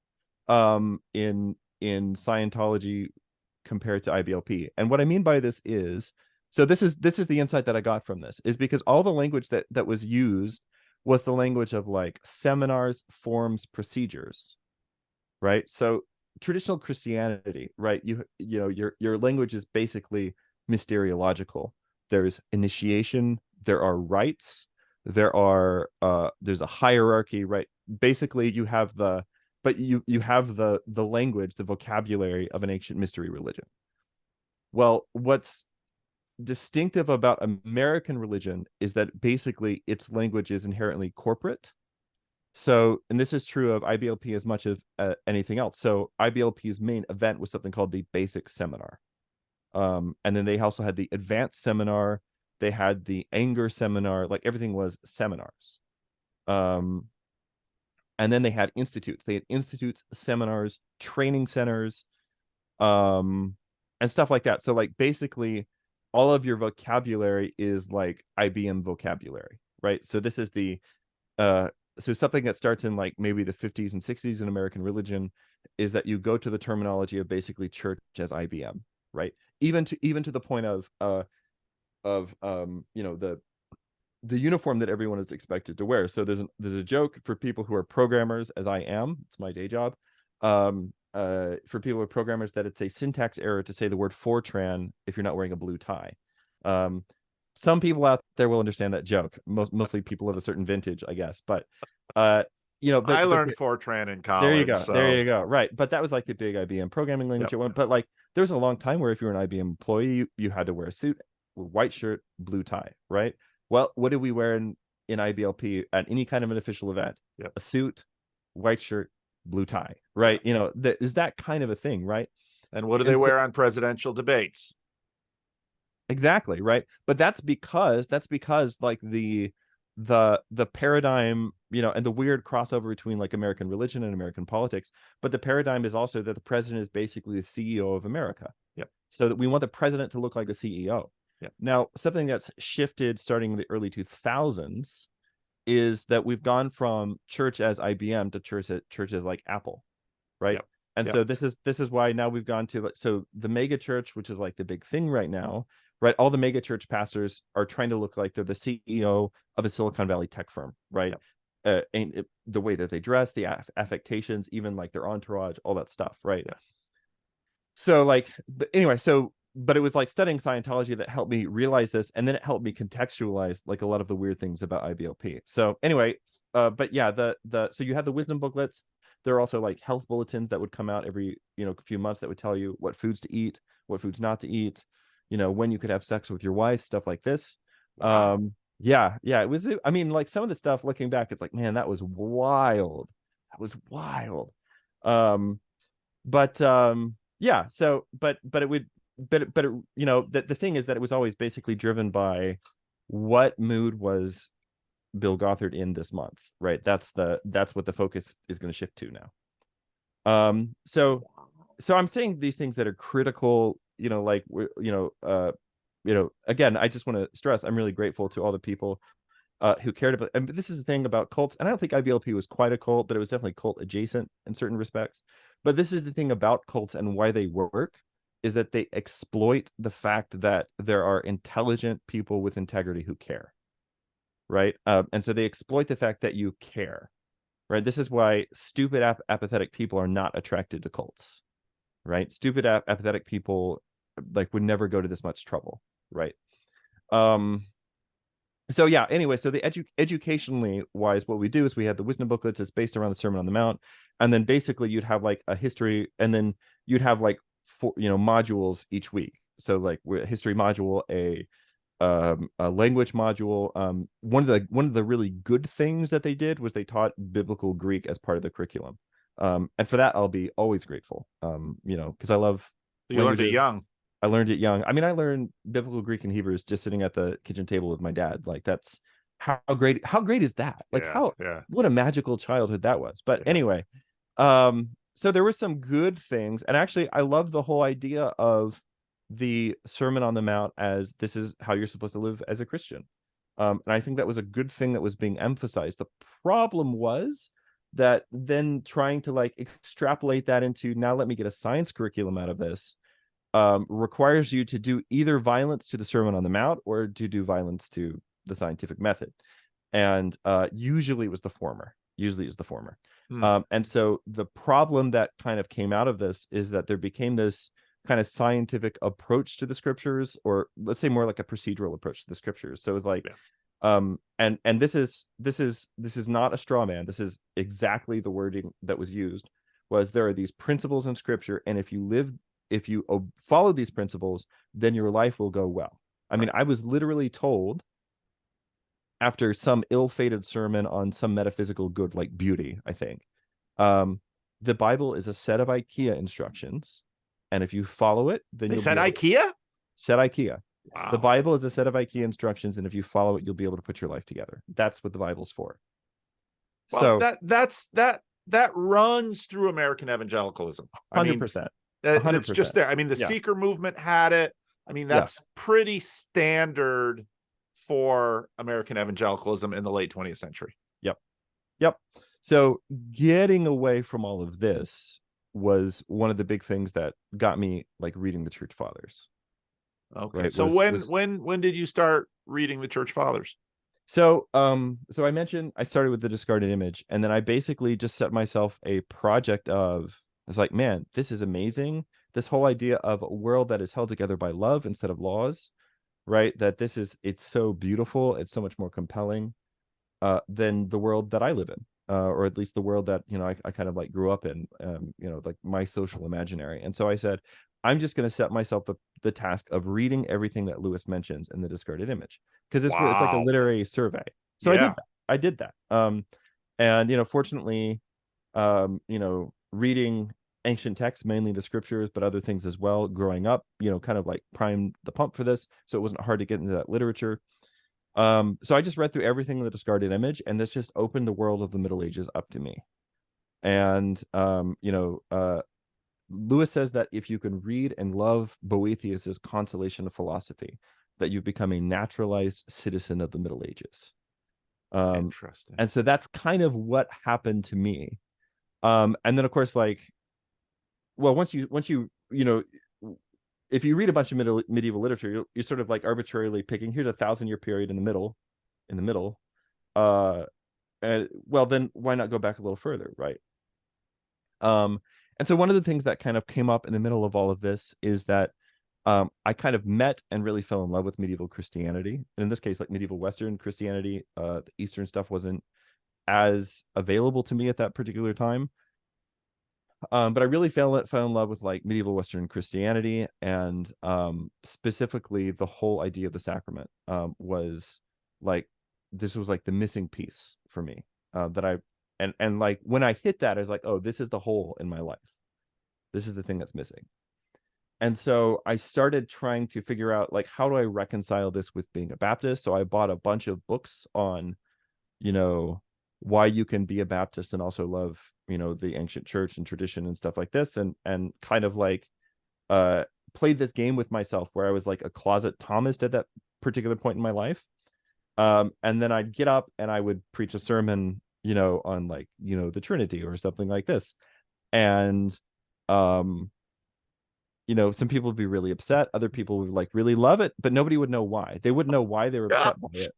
in Scientology compared to IBLP. And what I mean by this is, so this is the insight that I got from this, is because all the language that was used was the language of like seminars, forms, procedures, right? So traditional Christianity, right? Your language is basically mysteriological. There's initiation, there are rites, there's a hierarchy, right? Basically you have the language, the vocabulary of an ancient mystery religion. Well, what's distinctive about American religion is that basically its language is inherently corporate. So, and this is true of IBLP as much as anything else. So IBLP's main event was something called the basic seminar. And then they also had the advanced seminar. They had the anger seminar, like everything was seminars. And then they had institutes. They had institutes, seminars, training centers, and stuff like that. So like basically all of your vocabulary is like IBM vocabulary, right? So this is the so something that starts in like maybe the 50s and 60s in American religion is that you go to the terminology of basically church as IBM, right? Even to the point of the uniform that everyone is expected to wear. So there's a joke for people who are programmers, as I am. It's my day job. For people who are programmers, that it's a syntax error to say the word Fortran if you're not wearing a blue tie. Some people out there will understand that joke. Mostly people of a certain vintage, I guess. But I
learned Fortran in college.
There you go.
So.
There you go. Right. But that was like the big IBM programming language. Yep. But like there was a long time where if you were an IBM employee, you had to wear a suit, white shirt, blue tie, right? Well, what did we wear in IBLP at any kind of an official event?
Yep.
A suit, white shirt, blue tie, right? Is that kind of a thing, right?
And what do they wear on presidential debates?
Exactly, right. But that's because like the paradigm, and the weird crossover between like American religion and American politics, but the paradigm is also that the president is basically the CEO of America.
Yep.
So that we want the president to look like the CEO.
Yep.
Now, something that's shifted starting in the early 2000s is that we've gone from church as IBM to church as like Apple, right? Yep. And so this is why now we've gone to, so the mega church, which is like the big thing right now, right? All the mega church pastors are trying to look like they're the CEO of a Silicon Valley tech firm, right? Yep. And the way that they dress, the affectations, even like their entourage, all that stuff, right? Yeah. So like, but anyway, so but it was like studying Scientology that helped me realize this, and then it helped me contextualize like a lot of the weird things about IBLP. So anyway, but yeah, so you had the wisdom booklets. There are also like health bulletins that would come out every few months that would tell you what foods to eat, what foods not to eat, when you could have sex with your wife, stuff like this.
Wow.
Yeah, it was. I mean, like some of the stuff looking back, it's like, man, that was wild. That was wild. But yeah. So, but it would, but it, the thing is that it was always basically driven by what mood was Bill Gothard in this month, right? That's what the focus is going to shift to now. So I'm saying these things that are critical, like again, I just want to stress I'm really grateful to all the people who cared about, and this is the thing about cults, and I don't think IBLP was quite a cult, but it was definitely cult adjacent in certain respects. But this is the thing about cults and why they work, is that they exploit the fact that there are intelligent people with integrity who care, right? And so they exploit the fact that you care, right? This is why stupid apathetic people are not attracted to cults, right? Stupid apathetic people like would never go to this much trouble, right? So yeah, anyway, so the educationally wise, what we do is we have the wisdom booklets. It's based around the Sermon on the Mount, and then basically you'd have like a history, and then you'd have like four, modules each week. So like history module, a language module. One of the really good things that they did was they taught biblical Greek as part of the curriculum, and for that I'll be always grateful. Because I love
You learned it young.
I learned it young. I mean, I learned biblical Greek and Hebrews just sitting at the kitchen table with my dad. Like that's how great is that? Like
Yeah.
what a magical childhood that was. But
Yeah.
anyway, so there were some good things, and actually I love the whole idea of the Sermon on the Mount as this is how you're supposed to live as a Christian. And I think that was a good thing that was being emphasized. The problem was that then trying to like extrapolate that into, now let me get a science curriculum out of this, requires you to do either violence to the Sermon on the Mount or to do violence to the scientific method. And usually it was the former. And so the problem that kind of came out of this is that there became this kind of scientific approach to the scriptures, or let's say more like a procedural approach to the scriptures. So it was like, and this is not a straw man. This is exactly the wording that was used. Was there are these principles in scripture, and if you follow these principles, then your life will go well. I mean, I was literally told after some ill-fated sermon on some metaphysical good like beauty, I think, the Bible is a set of IKEA instructions, and if you follow it, then
they said IKEA?
Said IKEA.
Wow.
The Bible is a set of IKEA instructions, and if you follow it, you'll be able to put your life together. That's what the Bible's for.
Well, so that runs through American evangelicalism.
100%.
It's just there. I mean, the seeker movement had it. I mean, that's pretty standard for American evangelicalism in the late 20th century.
Yep. So getting away from all of this was one of the big things that got me like reading the Church Fathers.
Okay. Right? So when did you start reading the Church Fathers?
So I mentioned I started with the discarded image, and then I basically just set myself a project of, I was like, man, this is amazing. This whole idea of a world that is held together by love instead of laws, right? That it's so beautiful. It's so much more compelling than the world that I live in, or at least the world that, I kind of like grew up in, like my social imaginary. And so I said, I'm just going to set myself the task of reading everything that Lewis mentions in the discarded image, because it's like a literary survey. So I did that. And fortunately, reading ancient texts, mainly the scriptures, but other things as well, growing up, kind of like primed the pump for this, so it wasn't hard to get into that literature. So I just read through everything in the discarded image, and this just opened the world of the Middle Ages up to me. And Lewis says that if you can read and love Boethius's Consolation of Philosophy, that you've become a naturalized citizen of the Middle Ages.
Interesting.
And so that's kind of what happened to me. And then of course, like, well, once you if you read a bunch of medieval literature, you're sort of like arbitrarily picking, here's a 1,000-year period in the middle. And well, then why not go back a little further, right? And so one of the things that kind of came up in the middle of all of this is that I kind of met and really fell in love with medieval Christianity. And in this case, like medieval Western Christianity, the Eastern stuff wasn't as available to me at that particular time. But I really fell in love with like medieval Western Christianity, and specifically the whole idea of the sacrament was like, this was like the missing piece for me, that I and like when I hit that, I was like, oh, this is the hole in my life. This is the thing that's missing. And so I started trying to figure out like, how do I reconcile this with being a Baptist? So I bought a bunch of books on, you know, why you can be a Baptist and also love, you know, the ancient church and tradition and stuff like this, and kind of like played this game with myself where I was like a closet Thomist at that particular point in my life. And then I'd get up and I would preach a sermon, you know, on like, you know, the Trinity or something like this. And you know, some people would be really upset, other people would like really love it, but nobody would know why. They wouldn't know why they were upset by it.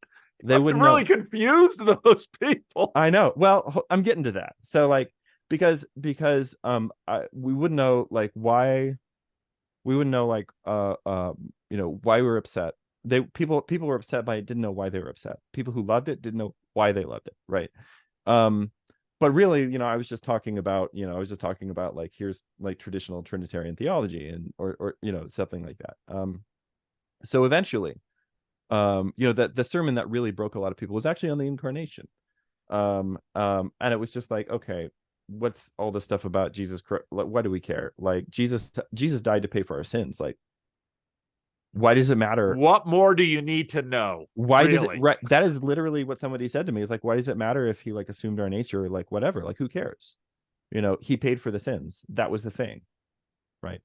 They wouldn't
really
know.
confused those people.
I know. Well, I'm getting to that. So like, because we wouldn't know like why, we wouldn't know like you know, why we were upset. People were upset by it, didn't know why they were upset. People who loved it didn't know why they loved it, right? But really, you know, I was just talking about like, here's like traditional Trinitarian theology, and or you know, something like that. So eventually, you know, that the sermon that really broke a lot of people was actually on the incarnation. And it was just like, okay, what's all this stuff about Jesus? Like, why do we care? Like, Jesus died to pay for our sins. Like, why does it matter?
What more do you need to know?
Why
really?
does it, right? That is literally what somebody said to me. It's like, why does it matter if he like assumed our nature? Or like, whatever, like, who cares? You know, he paid for the sins. That was the thing, right?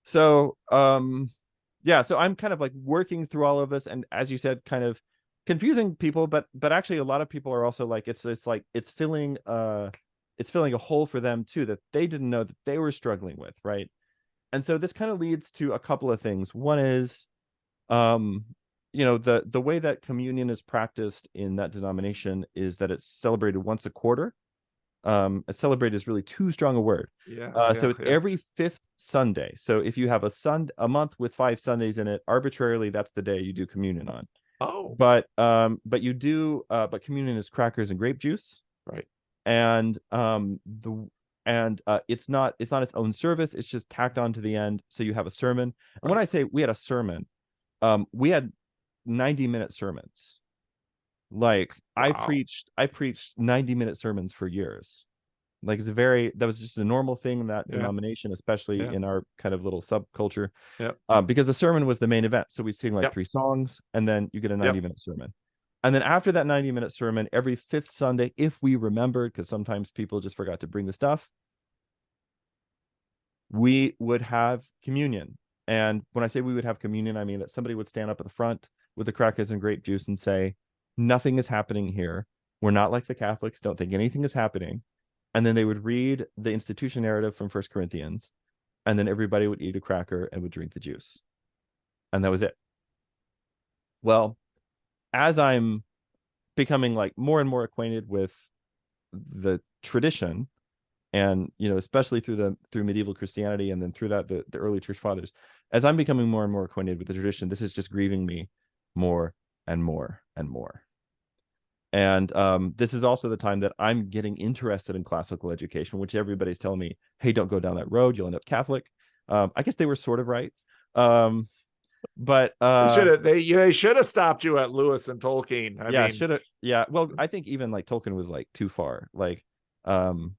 So yeah, so I'm kind of like working through all of this, and as you said, kind of confusing people, but actually a lot of people are also like, it's like it's filling a hole for them too, that they didn't know that they were struggling with, right? And so this kind of leads to a couple of things. One is, you know, the way that communion is practiced in that denomination is that it's celebrated once a quarter. Celebrate is really too strong a word. So it's every fifth Sunday. So if you have a month with 5 Sundays in it, arbitrarily that's the day you do communion on.
Oh,
but communion is crackers and grape juice,
right?
And it's not its own service. It's just tacked on to the end. So you have a sermon. And when I say we had a sermon, we had 90-minute sermons. Like, wow. I preached 90-minute sermons for years. Like, that was just a normal thing in that denomination, especially in our kind of little subculture. Because the sermon was the main event. So we sing like 3 songs, and then you get a 90-minute sermon. And then after that 90-minute sermon, every 5th Sunday, if we remembered, because sometimes people just forgot to bring the stuff, we would have communion. And when I say we would have communion, I mean that somebody would stand up at the front with the crackers and grape juice and say, nothing is happening here. We're not like the Catholics. Don't think anything is happening. And then they would read the institution narrative from 1 Corinthians. And then everybody would eat a cracker and would drink the juice. And that was it. Well, as I'm becoming like more and more acquainted with the tradition, and, you know, especially through medieval Christianity, and then through that, the early church fathers, as I'm becoming more and more acquainted with the tradition, this is just grieving me more and more and more. And this is also the time that I'm getting interested in classical education, which everybody's telling me, hey, don't go down that road, you'll end up Catholic. I guess they were sort of right. But
they should have stopped you at Lewis and Tolkien. I mean,
should have. Yeah, well, I think even like Tolkien was like too far. Like, and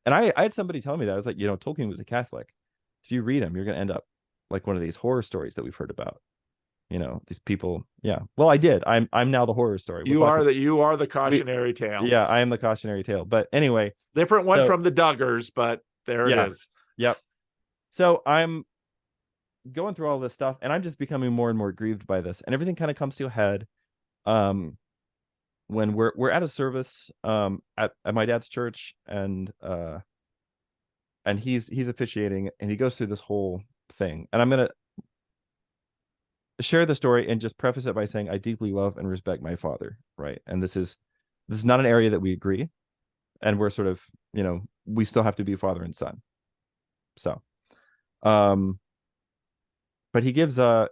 I had somebody tell me that. I was like, you know, Tolkien was a Catholic. If you read him, you're gonna end up like one of these horror stories that we've heard about. You know, these people. Yeah. Well, I did. I'm now the horror story.
You are the cautionary tale.
Yeah, I am the cautionary tale. But anyway,
different one from the Duggars, but there it is.
Yep. So I'm going through all this stuff, and I'm just becoming more and more grieved by this, and everything kind of comes to a head when we're at a service at my dad's church, and he's officiating, and he goes through this whole thing, and I'm gonna share the story and just preface it by saying I deeply love and respect my father, right? And this is not an area that we agree, and we're sort of, you know, we still have to be father and son. So but he gives a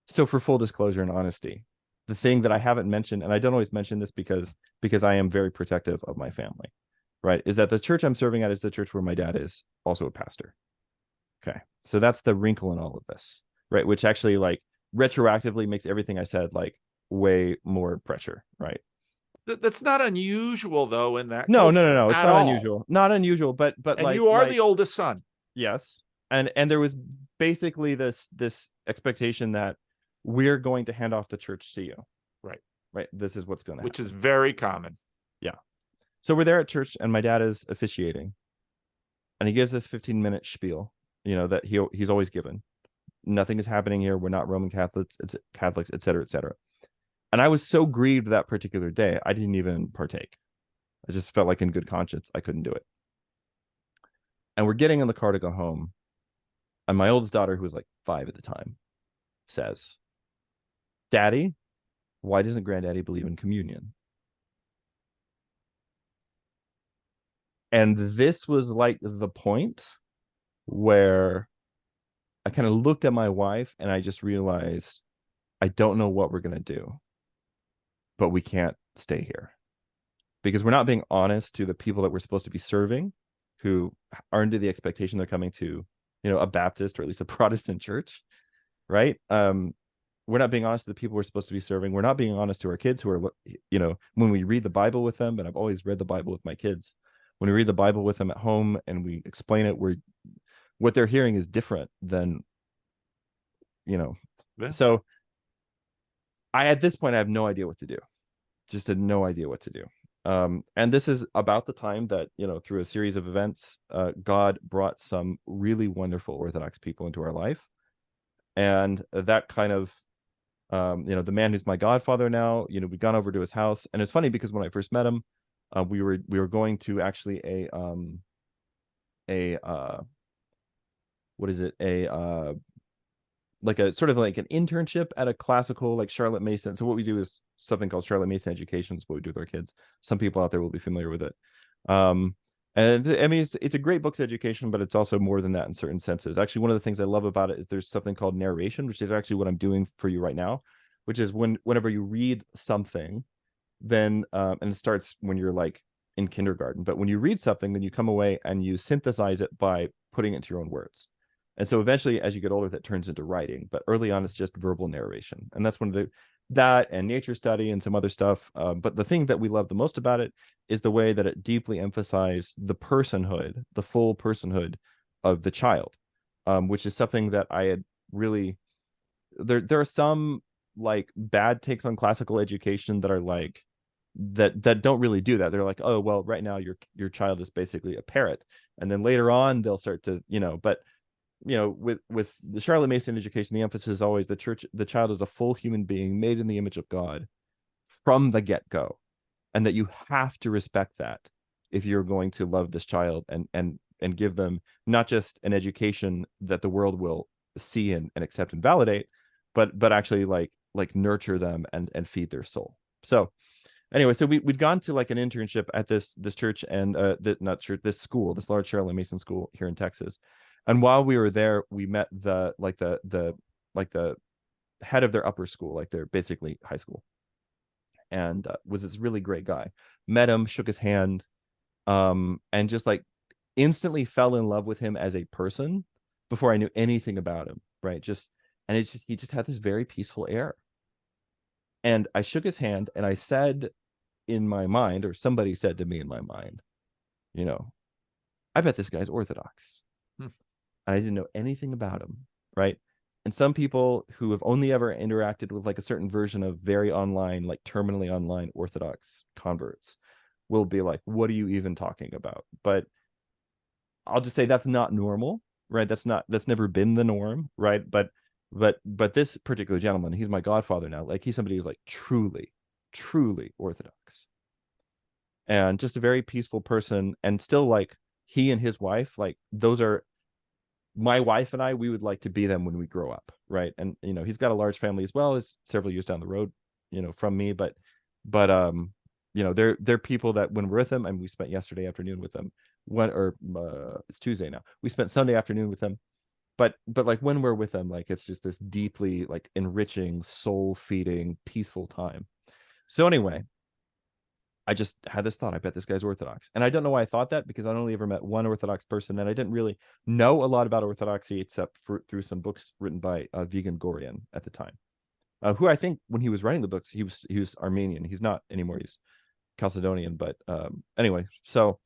so for full disclosure and honesty, the thing that I haven't mentioned, and I don't always mention this because I am very protective of my family, right, is that the church I'm serving at is the church where my dad is also a pastor. Okay. So that's the wrinkle in all of this, right? Which actually like retroactively makes everything I said like way more pressure, right?
That's not unusual though in that
No, no, no,
culture
no. It's
at
not
all.
unusual. Not unusual, but
And you are the oldest son.
yes. And there was basically this expectation that we're going to hand off the church to you.
Right.
Right. This is what's going to happen.
Which is very common.
Yeah. So we're there at church and my dad is officiating. And he gives this 15-minute spiel, that he's always given. Nothing is happening here. We're not Roman Catholics, et cetera, et cetera. And I was so grieved that particular day, I didn't even partake. I just felt like in good conscience, I couldn't do it. And we're getting in the car to go home. And my oldest daughter, who was like 5 at the time, says, "Daddy, why doesn't Granddaddy believe in communion?" And this was like the point where I kind of looked at my wife and I just realized I don't know what we're going to do, but we can't stay here because we're not being honest to the people that we're supposed to be serving, who are under the expectation they're coming to, a Baptist or at least a Protestant church, right? We're not being honest to the people we're supposed to be serving. We're not being honest to our kids who are, when we read the Bible with them, and I've always read the Bible with my kids, when we read the Bible with them at home and we explain it, what they're hearing is different than, yeah. So at this point, I have no idea what to do. Just had no idea what to do. And this is about the time that, through a series of events, God brought some really wonderful Orthodox people into our life. And that kind of, the man who's my godfather now, we'd gone over to his house. And it's funny because when I first met him, we were going to actually what is it? Like a sort of like an internship at a classical like Charlotte Mason. So what we do is something called Charlotte Mason Education. Is what we do with our kids. Some people out there will be familiar with it. And I mean, it's a great books education, but it's also more than that in certain senses. Actually, one of the things I love about it is there's something called narration, which is actually what I'm doing for you right now, which is whenever you read something, then and it starts when you're like in kindergarten, but when you read something, then you come away and you synthesize it by putting it into your own words. And so eventually, as you get older, that turns into writing. But early on, it's just verbal narration. And that's one of that and nature study and some other stuff. But the thing that we love the most about it is the way that it deeply emphasized the personhood, the full personhood of the child, which is something that I had really, there are some like bad takes on classical education that are like, that don't really do that. They're like, oh, well, right now your child is basically a parrot. And then later on, they'll start to, but with the Charlotte Mason education, the emphasis is always the child is a full human being made in the image of God from the get-go, and that you have to respect that if you're going to love this child and give them not just an education that the world will see and accept and validate, but actually like nurture them and feed their soul. So anyway, so we'd gone to like an internship at this church and this school, this large Charlotte Mason school here in Texas. And while we were there, we met the head of their upper school, like they're basically high school, and was this really great guy. Met him, shook his hand, and just like instantly fell in love with him as a person before I knew anything about him. Right? He just had this very peaceful air. And I shook his hand and I said in my mind, or somebody said to me in my mind, I bet this guy's Orthodox. I didn't know anything about him, right? And some people who have only ever interacted with like a certain version of very online, like terminally online Orthodox converts will be like, what are you even talking about? But I'll just say that's not normal, right? That's never been the norm, right? But this particular gentleman, he's my godfather now. Like he's somebody who's like truly, truly Orthodox. And just a very peaceful person, and still like he and his wife, like those are my wife and I, we would like to be them when we grow up, right? And he's got a large family as well, is several years down the road, from me, but they're people that when we're with them, and we spent yesterday afternoon with them, it's Tuesday now. We spent Sunday afternoon with them, but like when we're with them, like it's just this deeply like enriching, soul feeding, peaceful time. So anyway, I just had this thought, I bet this guy's Orthodox. And I don't know why I thought that, because I'd only ever met one Orthodox person, and I didn't really know a lot about Orthodoxy except through some books written by Vigen Gorian at the time, who I think when he was writing the books, he was Armenian. He's not anymore. He's Chalcedonian. But anyway, so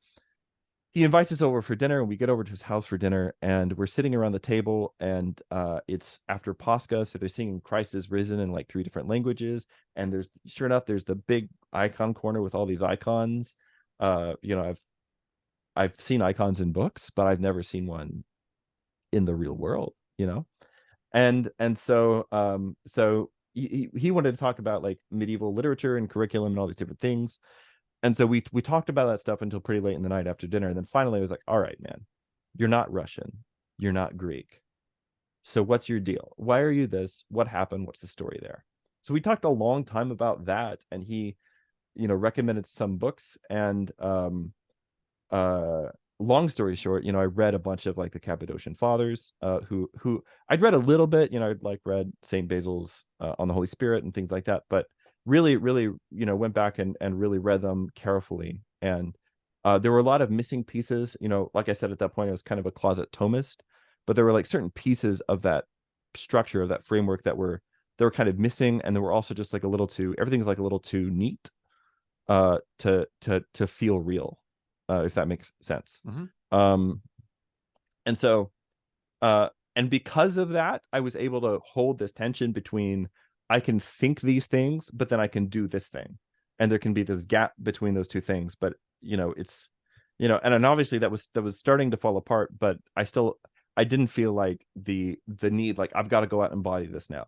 he invites us over for dinner, and we get over to his house for dinner, and we're sitting around the table, and it's after Pascha, so they're singing Christ is risen in like 3 different languages, and there's, sure enough, there's the big icon corner with all these icons. I've seen icons in books, but I've never seen one in the real world, and so he wanted to talk about like medieval literature and curriculum and all these different things. And so we talked about that stuff until pretty late in the night after dinner. And then finally I was like, all right, man, you're not Russian. You're not Greek. So what's your deal? Why are you this? What happened? What's the story there? So we talked a long time about that. And he, recommended some books. And long story short, I read a bunch of like the Cappadocian Fathers, who I'd read a little bit, I'd like read St. Basil's on the Holy Spirit and things like that. But really went back and really read them carefully, and there were a lot of missing pieces. Like I said, at that point I was kind of a closet Thomist, but there were like certain pieces of that structure, of that framework, that were kind of missing, and there were also just like everything's like a little too neat to feel real, if that makes sense.
Mm-hmm.
And so and because of that, I was able to hold this tension between, I can think these things, but then I can do this thing. And there can be this gap between those two things. But, it's, and obviously that was starting to fall apart, but I didn't feel like the need, like, I've got to go out and embody this now.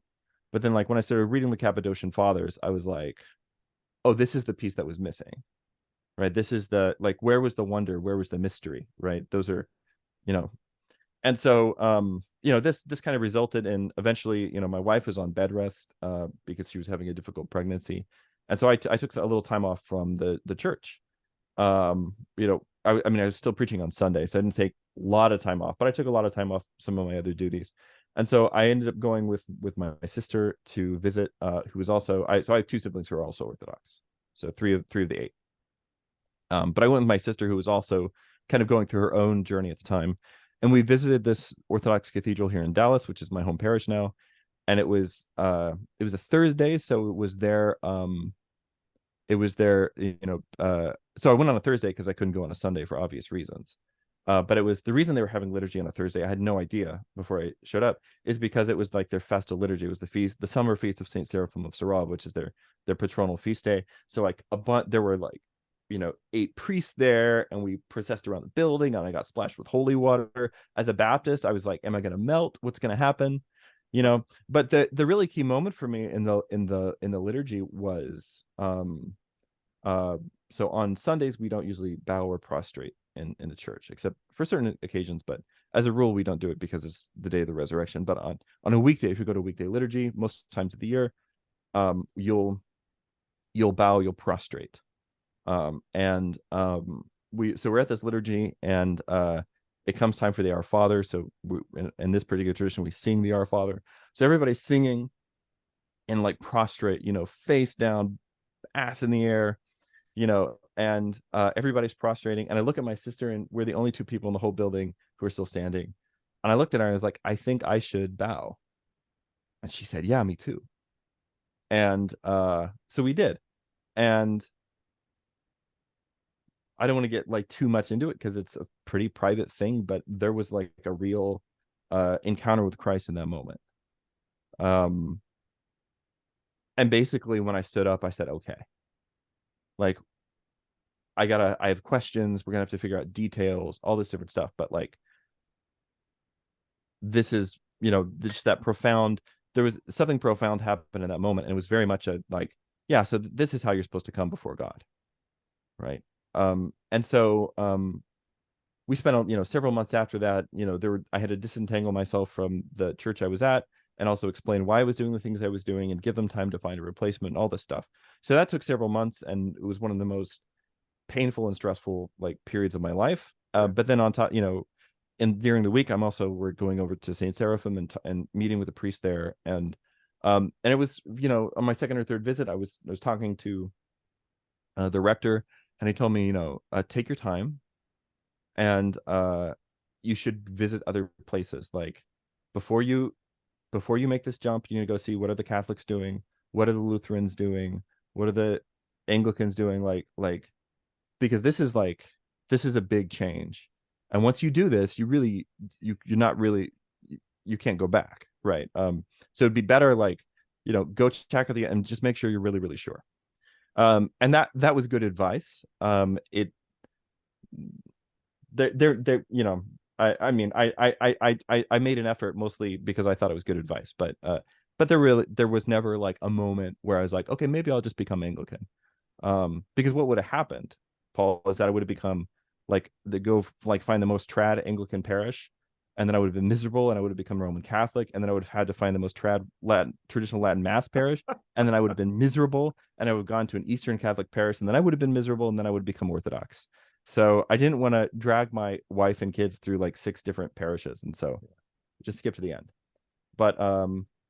But then like when I started reading the Cappadocian Fathers, I was like, oh, this is the piece that was missing, right? This is the, like, where was the wonder? Where was the mystery, right? Those are, and so, this kind of resulted in eventually, my wife was on bed rest because she was having a difficult pregnancy. And so I took a little time off from the church. I was still preaching on Sunday, so I didn't take a lot of time off, but I took a lot of time off some of my other duties. And so I ended up going with my sister to visit, who was also, so I have 2 siblings who are also Orthodox. So three of the 8. But I went with my sister, who was also kind of going through her own journey at the time. And we visited this Orthodox cathedral here in Dallas, which is my home parish now. And it was a Thursday, so it was there. So I went on a Thursday because I couldn't go on a Sunday for obvious reasons. But it was the reason they were having liturgy on a Thursday. I had no idea before I showed up, is because it was like their festal liturgy. It was the summer feast of Saint Seraphim of Sarov, which is their patronal feast day. So like there were like 8 priests there, and we processed around the building, and I got splashed with holy water. As a Baptist, I was like, am I going to melt? What's going to happen? But the really key moment for me in the liturgy was, so on Sundays we don't usually bow or prostrate in the church, except for certain occasions, but as a rule we don't do it because it's the day of the resurrection. But on a weekday, if you go to a weekday liturgy, most times of the year, you'll bow, you'll prostrate. We're at this liturgy, and it comes time for the Our Father. So in this particular tradition, we sing the Our Father. So everybody's singing and like prostrate, face down, ass in the air, and everybody's prostrating. And I look at my sister, and we're the only 2 people in the whole building who are still standing. And I looked at her and I was like, I think I should bow. And she said, yeah, me too. And so we did. And I don't want to get like too much into it because it's a pretty private thing, but there was like a real encounter with Christ in that moment. And basically when I stood up, I said, okay, like, I have questions. We're gonna have to figure out details, all this different stuff. But like, this is, just that profound, there was something profound happened in that moment. And it was very much a like, yeah, so this is how you're supposed to come before God. Right. And so we spent several months after that, I had to disentangle myself from the church I was at, and also explain why I was doing the things I was doing, and give them time to find a replacement and all this stuff. So that took several months, and it was one of the most painful and stressful like periods of my life. But then on top, and during the week, we're going over to St. Seraphim and meeting with the priest there. And it was, on my second or third visit, I was talking to the rector, and he told me, take your time, and you should visit other places. Like before you make this jump, you need to go see what are the Catholics doing, what are the Lutherans doing, what are the Anglicans doing, like because this is a big change. And once you do this, you're not really, you can't go back, right? So it'd be better, go check with the and just make sure you're really, really sure. And that was good advice. It there I mean, I made an effort mostly because I thought it was good advice, but there was never like a moment where I was like, okay, maybe I'll just become Anglican. Because what would have happened, Paul, is that I would have become find the most trad Anglican parish, and then I would have been miserable, and I would have become Roman Catholic, and then I would have had to find the most trad traditional Latin Mass parish, and then I would have been miserable, and I would have gone to an Eastern Catholic parish, and then I would have been miserable, and then I would become Orthodox. So I didn't want to drag my wife and kids through like 6 different parishes, and so just skip to the end. But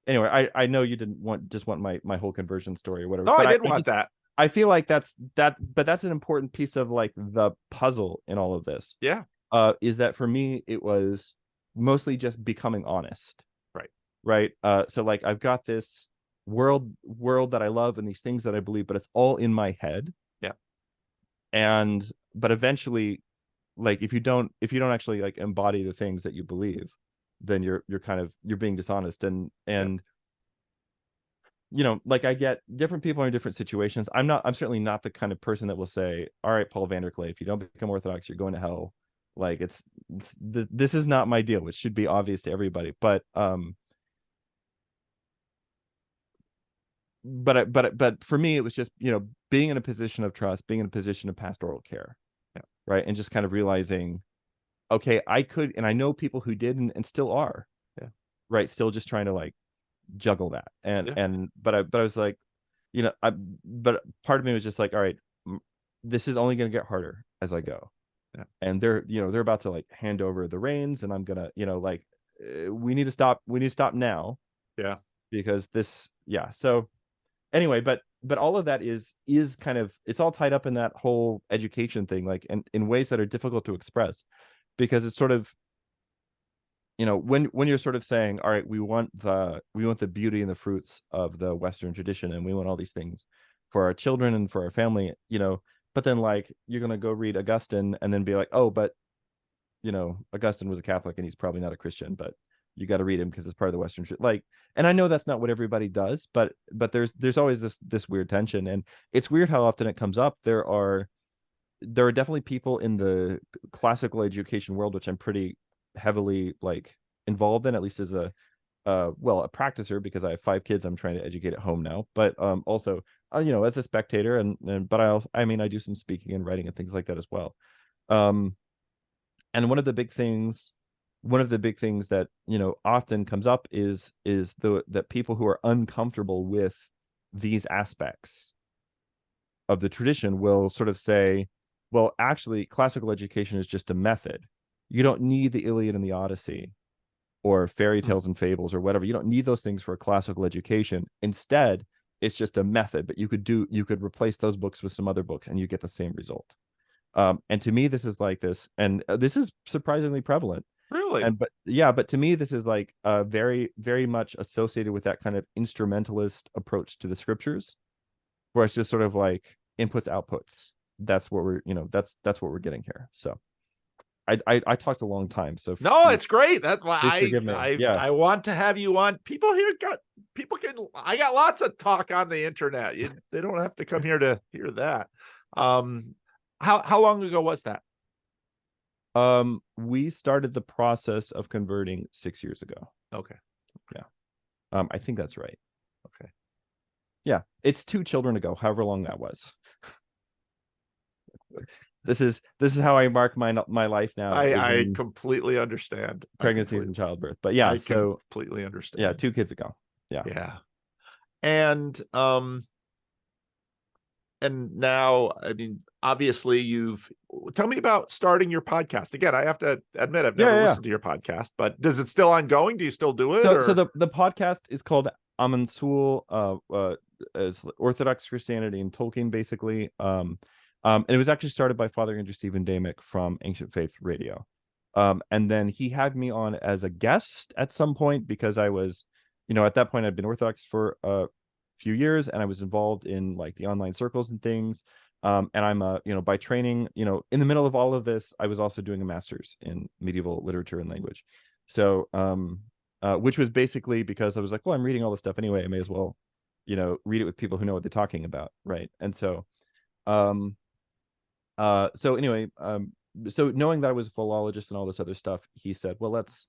anyway, I know you didn't want my whole conversion story or whatever.
No,
but
I did want that.
I feel like that's an important piece of like the puzzle in all of this.
Yeah.
Is that for me, it was mostly just becoming honest.
Right.
So like I've got this world that I love and these things that I believe, but it's all in my head.
Yeah.
But eventually, like if you don't actually like embody the things that you believe, then you're being dishonest. And like I get different people in different situations. I'm certainly not the kind of person that will say, all right, Paul Vanderklay, if you don't become Orthodox, you're going to hell. Like this is not my deal, which should be obvious to everybody. But for me, it was just, being in a position of trust, being in a position of pastoral care.
Yeah.
Right. And just kind of realizing, okay, I could, and I know people who did and still are.
Yeah.
Right. Still just trying to like juggle that. But I was like, but part of me was just like, all right, this is only going to get harder as I go.
Yeah.
And they're about to like hand over the reins, and I'm gonna, we need to stop now.
Yeah.
Because so anyway, but all of that is kind of, it's all tied up in that whole education thing, like in ways that are difficult to express, because it's sort of, when you're sort of saying, all right, we want the beauty and the fruits of the Western tradition, and we want all these things for our children and for our family, but then like you're gonna go read Augustine and then be like, oh, but Augustine was a Catholic and he's probably not a Christian, but you got to read him because it's part of the Western like. And I know that's not what everybody does, but there's always this weird tension, and it's weird how often it comes up. There are definitely people in the classical education world, which I'm pretty heavily like involved in, at least as a practicer, because I have 5 kids I'm trying to educate at home now, but also as a spectator, but I do some speaking and writing and things like that as well. And one of the big things that often comes up is that people who are uncomfortable with these aspects of the tradition will sort of say, well, actually classical education is just a method. You don't need the Iliad and the Odyssey or fairy tales and fables or whatever. You don't need those things for a classical education. Instead, it's just a method, but you could replace those books with some other books and you get the same result. And to me, this is like this, and this is surprisingly prevalent.
Really?
But to me, this is like very, very much associated with that kind of instrumentalist approach to the scriptures, where it's just sort of like inputs, outputs. That's what we're, that's what we're getting here. So I talked a long time. So
no, it's great. That's why
I
want to have you on. People here I got lots of talk on the internet. They don't have to come here to hear that. How long ago was that?
We started the process of converting 6 years ago.
Okay.
Yeah. I think that's right.
Okay.
Yeah. It's 2 children ago, however long that was. This is how I mark my life now.
I completely understand.
Pregnancies and childbirth. But yeah,
completely understand.
Yeah, 2 kids ago. Yeah.
Yeah. And and now, I mean, obviously tell me about starting your podcast. Again, I have to admit, I've never listened to your podcast, but is it still ongoing? Do you still do it?
So the podcast is called Amansul, as Orthodox Christianity and Tolkien, basically. And it was actually started by Father Andrew Stephen Damick from Ancient Faith Radio. And then he had me on as a guest at some point because I was, at that point I'd been Orthodox for a few years, and I was involved in like the online circles and things. And I'm by training, in the middle of all of this, I was also doing a master's in medieval literature and language. So, which was basically because I was like, well, I'm reading all this stuff anyway, I may as well, read it with people who know what they're talking about, right? And so, so anyway, so knowing that I was a philologist and all this other stuff, he said, well, let's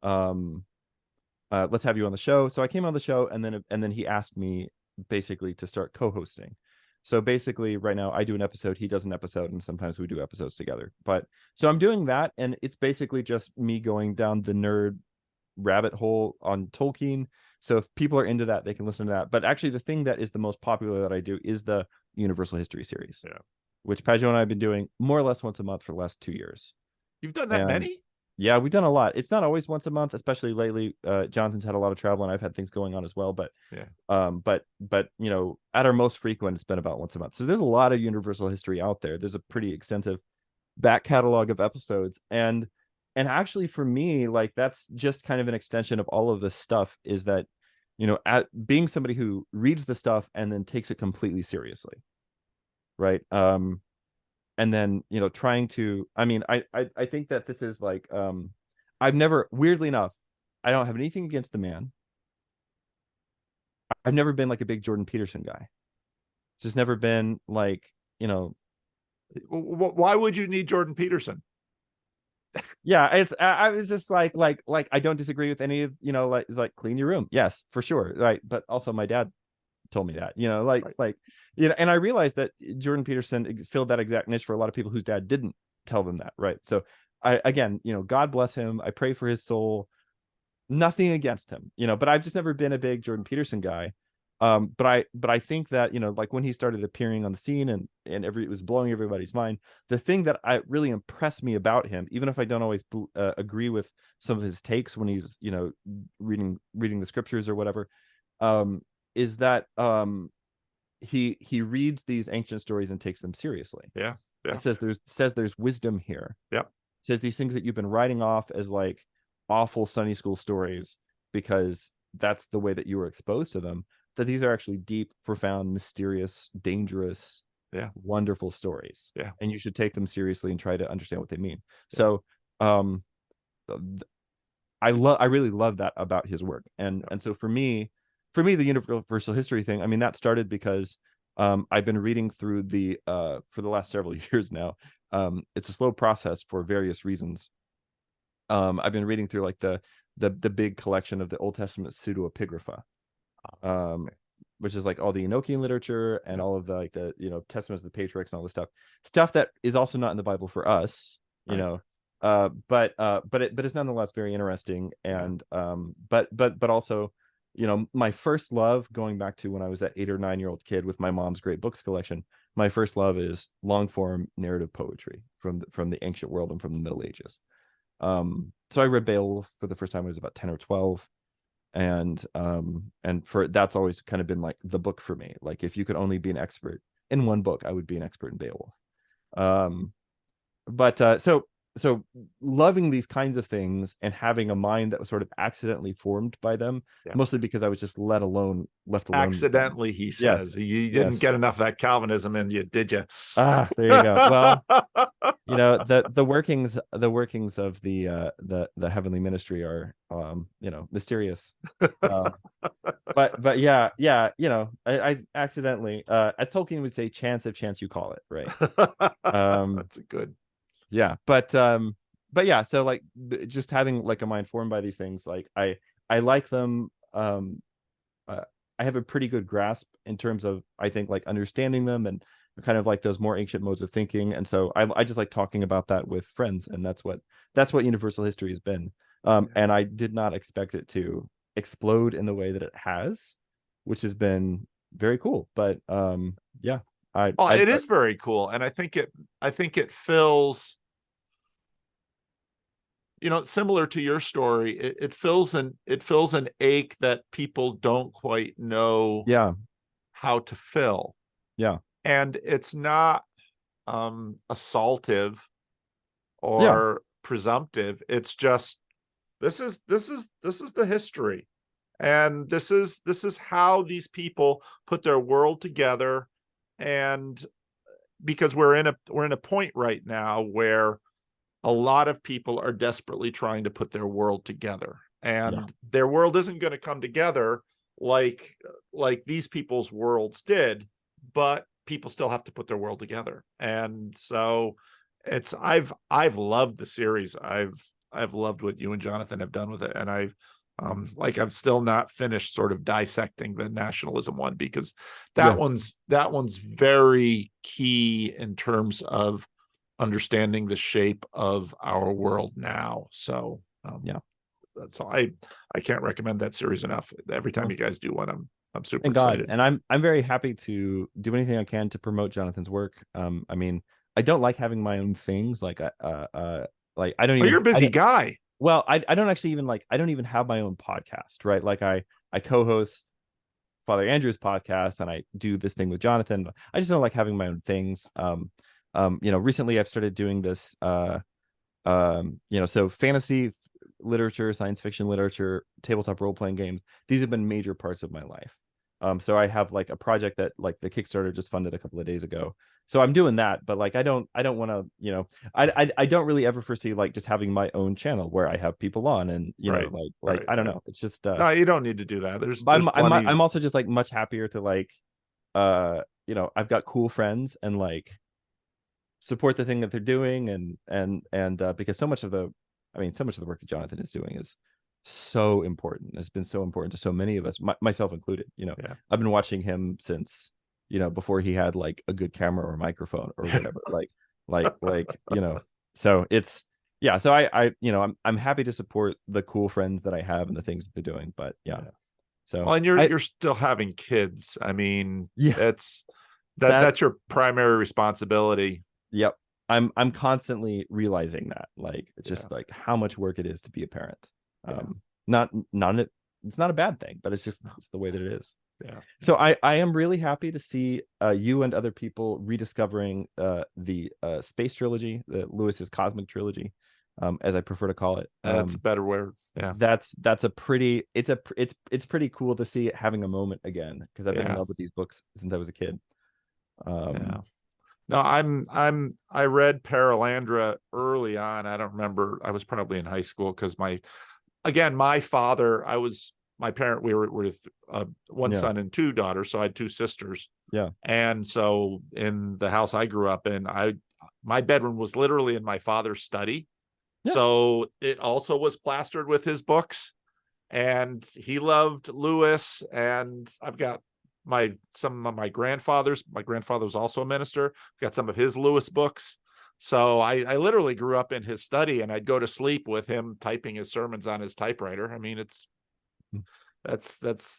have you on the show. So I came on the show, and then he asked me basically to start co-hosting. So basically right now I do an episode, he does an episode, and sometimes we do episodes together. But so I'm doing that, and it's basically just me going down the nerd rabbit hole on Tolkien. So if people are into that, they can listen to that. But actually the thing that is the most popular that I do is the Universal History series.
Yeah.
Which Pajo and I have been doing more or less once a month for the last 2 years.
You've done that many?
Yeah, we've done a lot. It's not always once a month, especially lately. Jonathan's had a lot of travel, and I've had things going on as well. But but at our most frequent, it's been about once a month. So there's a lot of Universal History out there. There's a pretty extensive back catalog of episodes, and actually for me, like, that's just kind of an extension of all of this stuff. Is that at being somebody who reads the stuff and then takes it completely seriously. Right. And then, trying to, I mean, I think that this is like, I've never, weirdly enough, I don't have anything against the man. I've never been like a big Jordan Peterson guy. It's just never been like,
why would you need Jordan Peterson?
Yeah, I was just like I don't disagree with any of, like, it's like, clean your room. Yes, for sure. Right. But also my dad told me that, right. And I realized that Jordan Peterson filled that exact niche for a lot of people whose dad didn't tell them that, right? So again, God bless him, I pray for his soul, nothing against him, but I've just never been a big Jordan Peterson guy. But I think that, like, when he started appearing on the scene and it was blowing everybody's mind, the thing that really impressed me about him, even if I don't always agree with some of his takes when he's reading the scriptures or whatever, is that he reads these ancient stories and takes them seriously.
Yeah.
It says there's wisdom here.
Yeah.
It says these things that you've been writing off as like awful Sunday school stories because that's the way that you were exposed to them, that these are actually deep, profound, mysterious, dangerous, wonderful stories.
Yeah. And
you should take them seriously and try to understand what they mean. Yeah. So I really love that about his work. And so for me, the Universal History thing, I mean, that started because I've been reading through for the last several years now. It's a slow process for various reasons. I've been reading through like the big collection of the Old Testament pseudepigrapha, which is like all the Enochian literature and all of the testaments of the patriarchs and all this stuff that is also not in the Bible for us, but it's nonetheless very interesting. And but also, my first love, going back to when I was that 8 or 9 year old kid with my mom's great books collection, my first love is long form narrative poetry from the ancient world and from the Middle Ages. So I read Beowulf for the first time when I was about 10 or 12. And for that's always kind of been like the book for me. Like, if you could only be an expert in one book, I would be an expert in Beowulf. So loving these kinds of things and having a mind that was sort of accidentally formed by them, mostly because I was just left alone.
Accidentally, he says. Yes. You didn't get enough of that Calvinism in you, did you?
Ah, there you go. Well, the workings of the heavenly ministry are mysterious. But yeah, I accidentally, as Tolkien would say, chance you call it, right?
That's a good.
Yeah, but yeah, so like just having like a mind formed by these things, like I like them. I have a pretty good grasp in terms of, I think, like understanding them and kind of like those more ancient modes of thinking. And so I just like talking about that with friends, and that's what Universal History has been. And I did not expect it to explode in the way that it has, which has been very cool. But yeah.
Well, it is very cool, and I think it fills, similar to your story, it fills an ache that people don't quite know
Yeah.
how to fill.
Yeah.
And it's not assaultive
Yeah.
or presumptive. It's just, this is the history, and this is how these people put their world together. And because we're in a point right now where a lot of people are desperately trying to put their world together, and their world isn't going to come together like these people's worlds did, but people still have to put their world together. And so I've loved the series. I've loved what you and Jonathan have done with it, and I've still not finished sort of dissecting the nationalism one, because that one's very key in terms of understanding the shape of our world now. So that's all. I can't recommend that series enough. Every time you guys do one, I'm super excited.
And I'm very happy to do anything I can to promote Jonathan's work. I mean, I don't like having my own things. Like I don't even.
You're a busy guy.
Well, I don't actually even I don't even have my own podcast, right? Like I co-host Father Andrew's podcast, and I do this thing with Jonathan. I just don't like having my own things. Recently I've started doing this, so fantasy literature, science fiction literature, tabletop role-playing games. These have been major parts of my life. So I have like a project that like the Kickstarter just funded a couple of days ago. So I'm doing that, but like I don't want to, I don't really ever foresee like just having my own channel where I have people on, and I don't know. It's just
no, you don't need to do that. There's
I'm
plenty.
I'm also just like much happier to like I've got cool friends and like support the thing that they're doing, and because so much of the work that Jonathan is doing is so important. It's been so important to so many of us, myself included. I've been watching him since before he had like a good camera or microphone or whatever. So it's so I'm happy to support the cool friends that I have and the things that they're doing. But so
well, and you're still having kids. I mean, that's your primary responsibility.
Yep. I'm constantly realizing that, like, it's just like how much work it is to be a parent. It's not a bad thing, but it's the way that it is. So I am really happy to see you and other people rediscovering the space trilogy, the Lewis's cosmic trilogy, as I prefer to call it.
That's a better word.
That's a pretty, it's pretty cool to see it having a moment again, because I've been in love with these books since I was a kid.
No, I read Paralandra early on. I don't remember. I was probably in high school, because my father, we were with one son and two daughters. So I had two sisters. And so in the house I grew up in, my bedroom was literally in my father's study. So it also was plastered with his books, and he loved Lewis. And I've got some of my grandfather's also a minister, got some of his Lewis books. So I literally grew up in his study, and I'd go to sleep with him typing his sermons on his typewriter. I mean, that's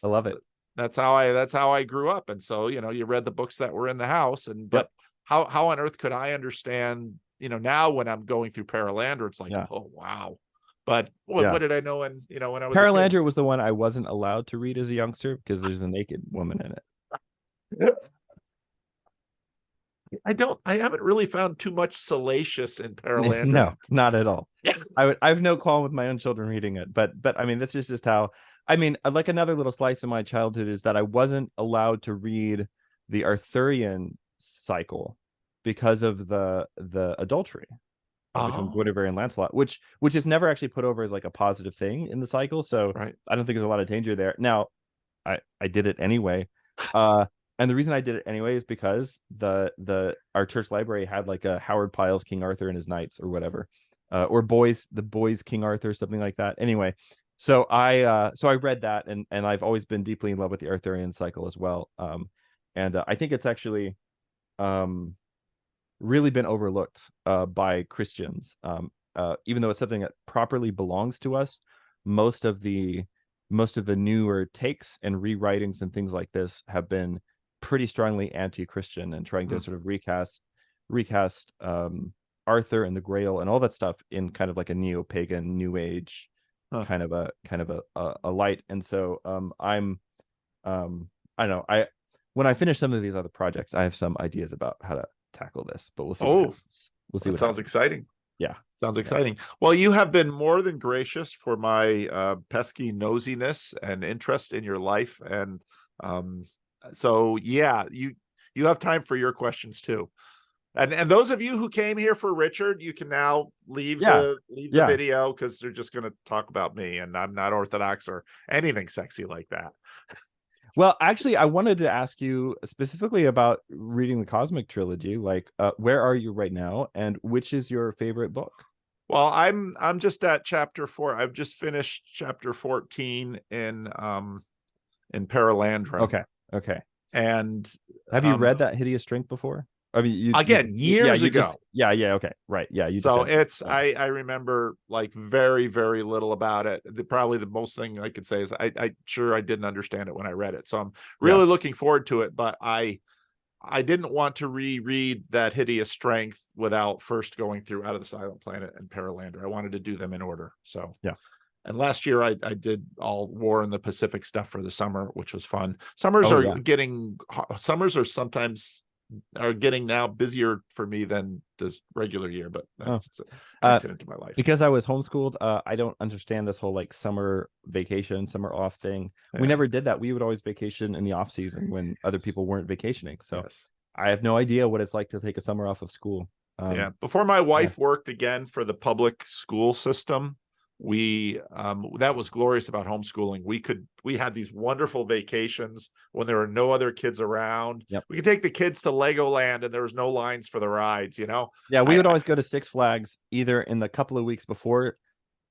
I love it.
That's how I grew up. And so, you read the books that were in the house, but how on earth could I understand, now when I'm going through Paralandra, it's like, oh wow. But what did I know when I was
Paralandra was the one I wasn't allowed to read as a youngster because there's a naked woman in it.
I haven't really found too much salacious in Paralandra.
No, not at all. I have no qualm with my own children reading it, but I mean, this is just how, like another little slice of my childhood is that I wasn't allowed to read the Arthurian cycle because of the adultery between Guinevere and Lancelot, which is never actually put over as like a positive thing in the cycle. So I don't think there's a lot of danger there. Now, I did it anyway. And the reason I did it anyway is because our church library had like a Howard Pyle's King Arthur and his Knights or whatever, or the boys King Arthur, something like that. Anyway, so I read that, and I've always been deeply in love with the Arthurian cycle as well. And I think it's actually really been overlooked by Christians, even though it's something that properly belongs to us. Most of the newer takes and rewritings and things like this have been pretty strongly anti-Christian and trying to sort of recast Arthur and the Grail and all that stuff in kind of like a neo-pagan, New Age kind of a light. And so I don't know. When I finish some of these other projects, I have some ideas about how to tackle this, but we'll see. What happens. We'll see.
That sounds exciting.
Yeah,
sounds exciting. Well, you have been more than gracious for my pesky nosiness and interest in your life, and so yeah, you have time for your questions too. And those of you who came here for Richard, you can now leave the video, because they're just going to talk about me, and I'm not Orthodox or anything sexy like that.
Well, actually, I wanted to ask you specifically about reading the Cosmic Trilogy. Like, where are you right now, and which is your favorite book?
Well, I'm just at chapter 4. I've just finished chapter 14 in Paralandrum.
Okay.
And
have you read that Hideous Strength before? I mean,
years ago.
Okay, right. Yeah,
so it's I remember like very, very little about it. Probably the most thing I could say is I didn't understand it when I read it. So I'm really looking forward to it, but I didn't want to reread that Hideous Strength without first going through Out of the Silent Planet and Paralandra. I wanted to do them in order. So
yeah.
And last year I did all War in the Pacific stuff for the summer, which was fun. Summers are sometimes getting now busier for me than this regular year, but that's an accident in my life.
Because I was homeschooled, I don't understand this whole like summer vacation, summer off thing. We never did that. We would always vacation in the off season when other people weren't vacationing. So I have no idea what it's like to take a summer off of school.
Before my wife worked again for the public school system, that was glorious about homeschooling. We had these wonderful vacations when there were no other kids around. We could take the kids to Legoland and there was no lines for the rides, we
would always go to Six Flags either in the couple of weeks before.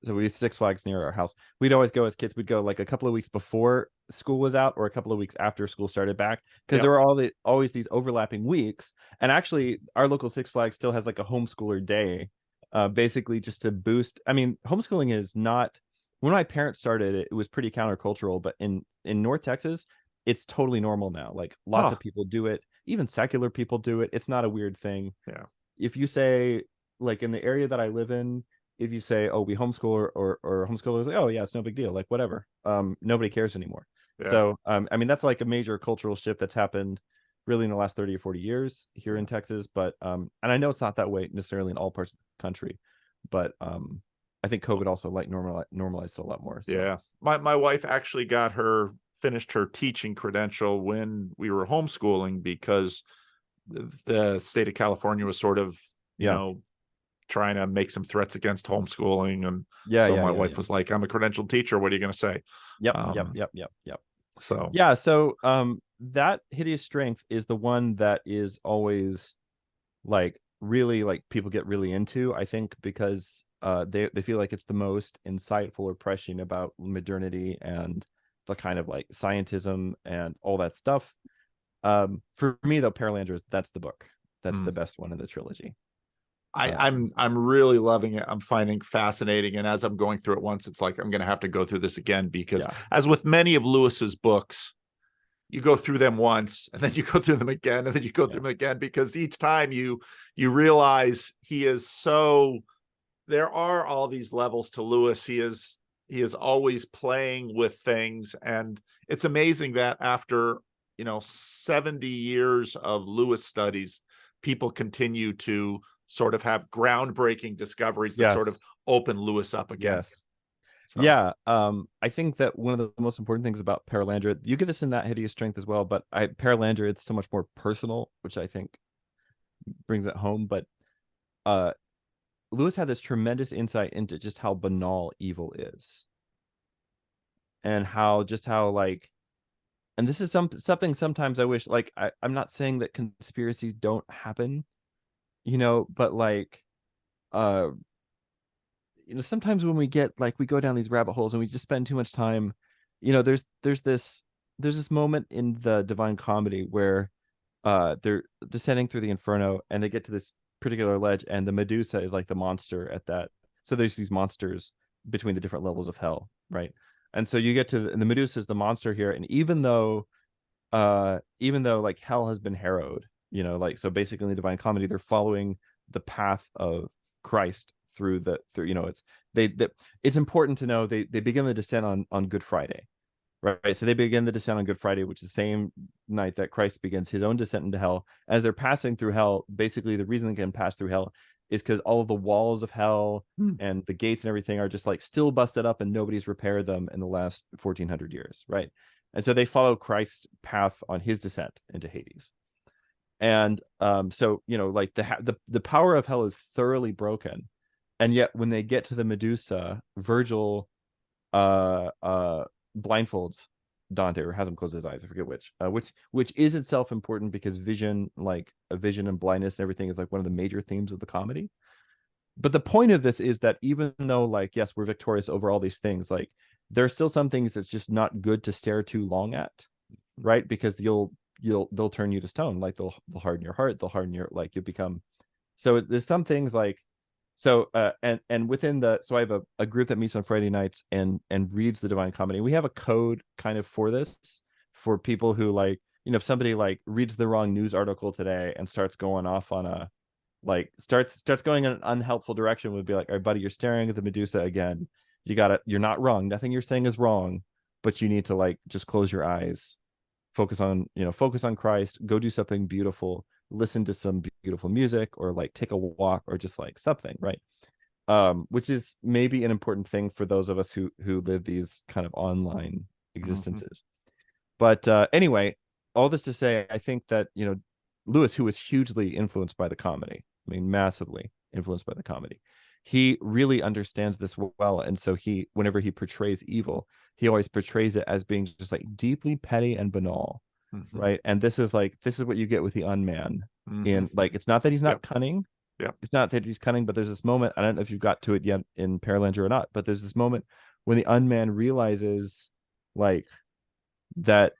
So we used Six Flags near our house. We'd always go as kids. We'd go like a couple of weeks before school was out or a couple of weeks after school started back, because there were always these overlapping weeks. And actually our local Six Flags still has like a homeschooler day, basically just to boost. I mean, homeschooling is not, when my parents started it was pretty countercultural, but in North Texas it's totally normal now. Like lots of people do it, even secular people do it. It's not a weird thing. If you say, like in the area that I live in, if you say, oh, we homeschool or homeschoolers, like, oh yeah, it's no big deal, like whatever, nobody cares anymore. So I mean, that's like a major cultural shift that's happened really in the last 30 or 40 years here in Texas. But and I know it's not that way necessarily in all parts of the country, but I think COVID also like normalized it a lot more. So.
My wife actually finished her teaching credential when we were homeschooling, because the state of California was sort of trying to make some threats against homeschooling, and my wife was like, I'm a credentialed teacher, what are you going to say? So that Hideous Strength is the one that is always like really like people get really into, I think, because they feel like it's the most insightful or prescient about modernity and the kind of like scientism and all that stuff. For me though, Paralandra, that's the book. That's the best one in the trilogy. I'm really loving it. I'm finding fascinating, and as I'm going through it once, it's like I'm going to have to go through this again, because as with many of Lewis's books, you go through them once and then you go through them again and then you go through them again, because each time you realize there are all these levels to Lewis. He is always playing with things, and it's amazing that after 70 years of Lewis studies, people continue to sort of have groundbreaking discoveries that sort of open Lewis up again.
I think that one of the most important things about Paralandra, you get this in that Hideous Strength as well, but Paralandra, it's so much more personal, which I think brings it home. But Lewis had this tremendous insight into just how banal evil is, and how like, and this is something sometimes I wish, like I'm not saying that conspiracies don't happen, but like sometimes when we get like, we go down these rabbit holes and we just spend too much time, there's this moment in the Divine Comedy where they're descending through the Inferno and they get to this particular ledge, and the Medusa is like the monster at that. So there's these monsters between the different levels of hell, right? And so you get to the Medusa is the monster here, and even though even though like hell has been harrowed, like, so basically in the Divine Comedy, they're following the path of Christ through it's important to know they begin the descent on Good Friday, right? So they begin the descent on Good Friday, which is the same night that Christ begins his own descent into hell. As they're passing through hell, basically the reason they can pass through hell is because all of the walls of hell and the gates and everything are just like still busted up, and nobody's repaired them in the last 1400 years, right? And so they follow Christ's path on his descent into Hades. And so like the power of hell is thoroughly broken, and yet when they get to the Medusa, Virgil blindfolds Dante, or has him close his eyes, I forget which is itself important, because vision, like a vision and blindness and everything, is like one of the major themes of the comedy. But the point of this is that even though, like, yes, we're victorious over all these things, like there are still some things that's just not good to stare too long at, right? Because they'll turn you to stone, like they'll harden your heart, they'll harden your, like, you'll become. So there's some things like, so and within so I have a group that meets on Friday nights and reads the Divine Comedy. We have a code kind of for this, for people who, like, if somebody like reads the wrong news article today and starts going off on a, like, starts going in an unhelpful direction, would be like, all right, buddy, you're staring at the Medusa again. You're not wrong, nothing you're saying is wrong, but you need to, like, just close your eyes, focus on Christ, go do something beautiful, listen to some beautiful music, or like take a walk, or just like something, right? Which is maybe an important thing for those of us who live these kind of online existences. But anyway, all this to say, I think that Lewis, who was hugely influenced by the comedy, I mean massively influenced by the comedy, he really understands this well. And so whenever he portrays evil, he always portrays it as being just like deeply petty and banal, right? And this is what you get with the unman. In, like, it's not that he's not cunning. It's not that he's cunning, but there's this moment, I don't know if you've got to it yet in Paralandra or not, but there's this moment when the unman realizes, like, that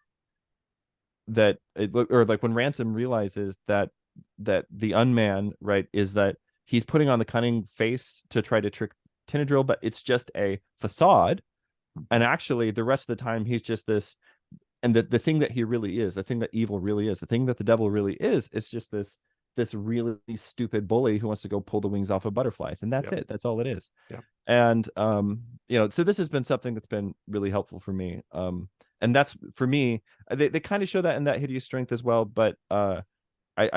or like when Ransom realizes that the unman, right, is that he's putting on the cunning face to try to trick Tinadrill, but it's just a facade, and actually the rest of the time he's just this, and the thing that he really is, the thing that evil really is, the thing that the devil really is just this really stupid bully who wants to go pull the wings off of butterflies, and that's it. That's all it is. And so this has been something that's been really helpful for me. And that's, for me, they kind of show that in that Hideous Strength as well. But I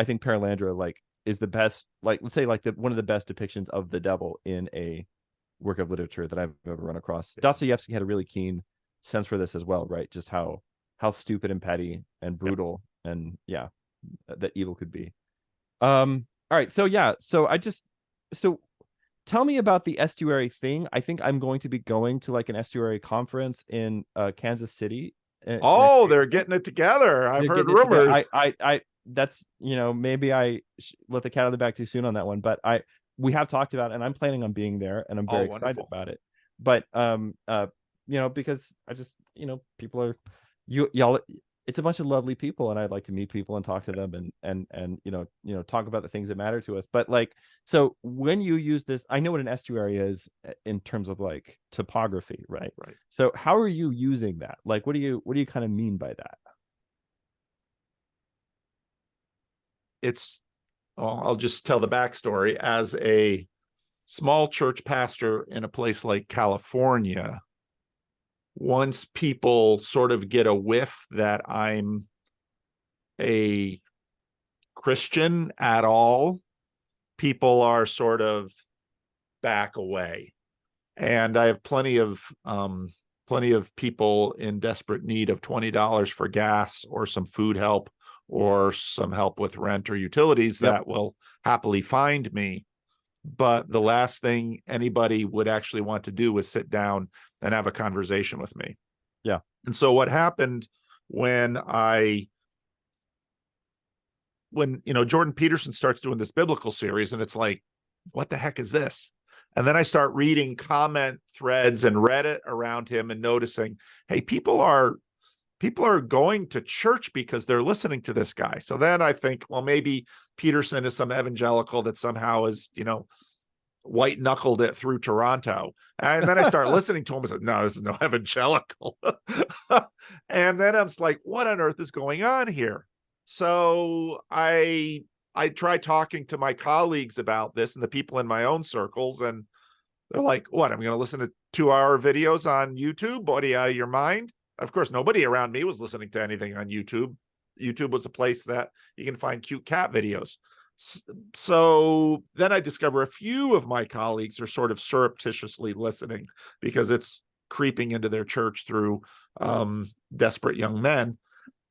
think Paralandra, like, is the best, like, let's say, like, one of the best depictions of the devil in a work of literature that I've ever run across. Dostoevsky had a really keen sense for this as well, right? Just how stupid and petty and brutal and that evil could be. All right, so so tell me about the estuary thing. I think I'm going to be going to like an estuary conference in Kansas City.
Oh, they're getting it together. I've heard rumors.
I that's, maybe I let the cat out of the bag too soon on that one, but we have talked about it, and I'm planning on being there, and I'm very excited about it. But because I just, people are, y'all, it's a bunch of lovely people, and I'd like to meet people and talk to them and talk about the things that matter to us. But like, so when you use this, I know what an estuary is in terms of like topography, right?
Right.
So how are you using that? Like, what do you kind of mean by that?
I'll just tell the backstory. As a small church pastor in a place like California, once people sort of get a whiff that I'm a Christian at all, people are sort of back away. And I have plenty of people in desperate need of $20 for gas or some food help or some help with rent or utilities that will happily find me. But the last thing anybody would actually want to do was sit down and have a conversation with me.
Yeah.
And so what happened when Jordan Peterson starts doing this biblical series, and it's like, what the heck is this? And then I start reading comment threads and Reddit around him and noticing, hey, people are going to church because they're listening to this guy. So then I think, well, maybe Peterson is some evangelical that somehow is, white knuckled it through Toronto. And then I start listening to him and said, no, this is no evangelical. And then I'm like, what on earth is going on here? So I tried talking to my colleagues about this and the people in my own circles, and they're like, what, I'm going to listen to 2-hour videos on YouTube? What, are you out of your mind? Of course, nobody around me was listening to anything on YouTube. YouTube was a place that you can find cute cat videos. So then I discover a few of my colleagues are sort of surreptitiously listening because it's creeping into their church through desperate young men.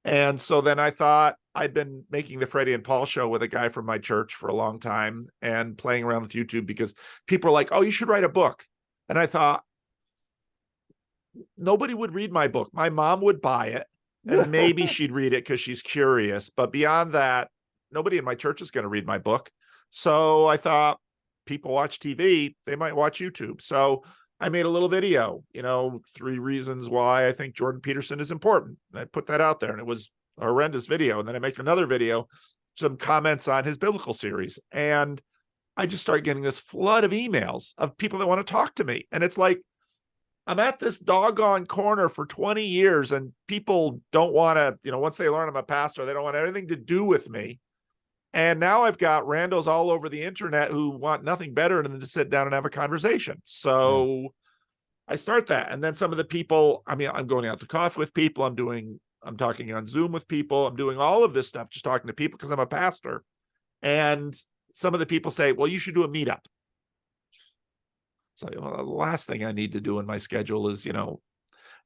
And so then I thought, I'd been making the Freddie and Paul show with a guy from my church for a long time and playing around with YouTube because people are like, oh, you should write a book. And I thought, nobody would read my book. My mom would buy it and maybe she'd read it because she's curious. But beyond that, nobody in my church is going to read my book. So I thought, people watch TV, they might watch YouTube. So I made a little video, 3 reasons why I think Jordan Peterson is important. And I put that out there, and it was a horrendous video. And then I make another video, some comments on his biblical series. And I just started getting this flood of emails of people that want to talk to me. And it's like, I'm at this doggone corner for 20 years and people don't want to, once they learn I'm a pastor, they don't want anything to do with me. And now I've got randos all over the internet who want nothing better than to sit down and have a conversation. So I start that. And then some of the people, I'm going out to coffee with people. I'm talking on Zoom with people. I'm doing all of this stuff, just talking to people because I'm a pastor. And some of the people say, well, you should do a meetup. So the last thing I need to do in my schedule is,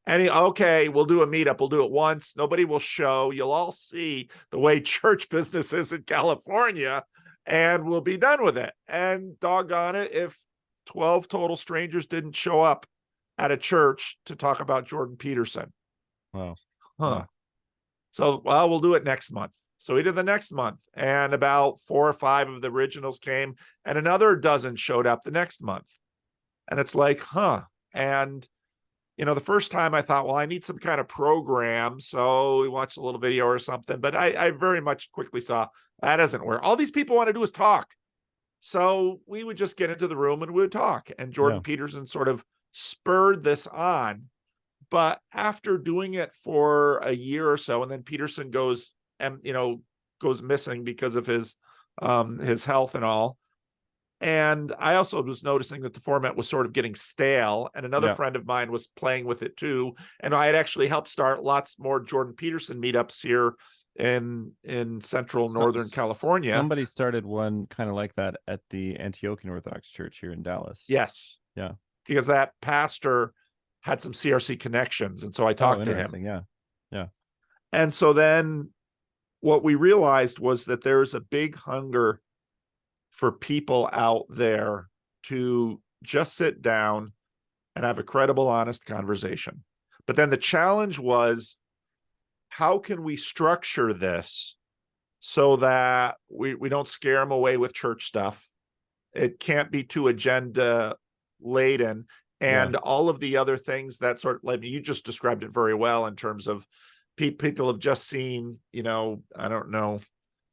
okay, we'll do a meetup. We'll do it once. Nobody will show. You'll all see the way church business is in California, and we'll be done with it. And doggone it, if 12 total strangers didn't show up at a church to talk about Jordan Peterson.
Wow.
Huh. So, well, we'll do it next month. So we did the next month, and about 4 or 5 of the originals came, and another dozen showed up the next month. And it's like, huh. And, the first time I thought, well, I need some kind of program. So we watched a little video or something, but I very much quickly saw that doesn't work. All these people want to do is talk. So we would just get into the room and we would talk. And Jordan Peterson sort of spurred this on. But after doing it for a year or so, and then Peterson goes missing because of his health and all. And I also was noticing that the format was sort of getting stale, and another friend of mine was playing with it too. And I had actually helped start lots more Jordan Peterson meetups here in central northern California.
Somebody started one kind of like that at the Antiochian Orthodox Church here in Dallas.
Yes.
Yeah.
Because that pastor had some CRC connections. And so I talked to him.
Yeah. Yeah.
And so then what we realized was that there's a big hunger for people out there to just sit down and have a credible, honest conversation. But then the challenge was, how can we structure this so that we don't scare them away with church stuff? It can't be too agenda laden. And all of the other things that sort of, like you just described it very well in terms of people have just seen, I don't know,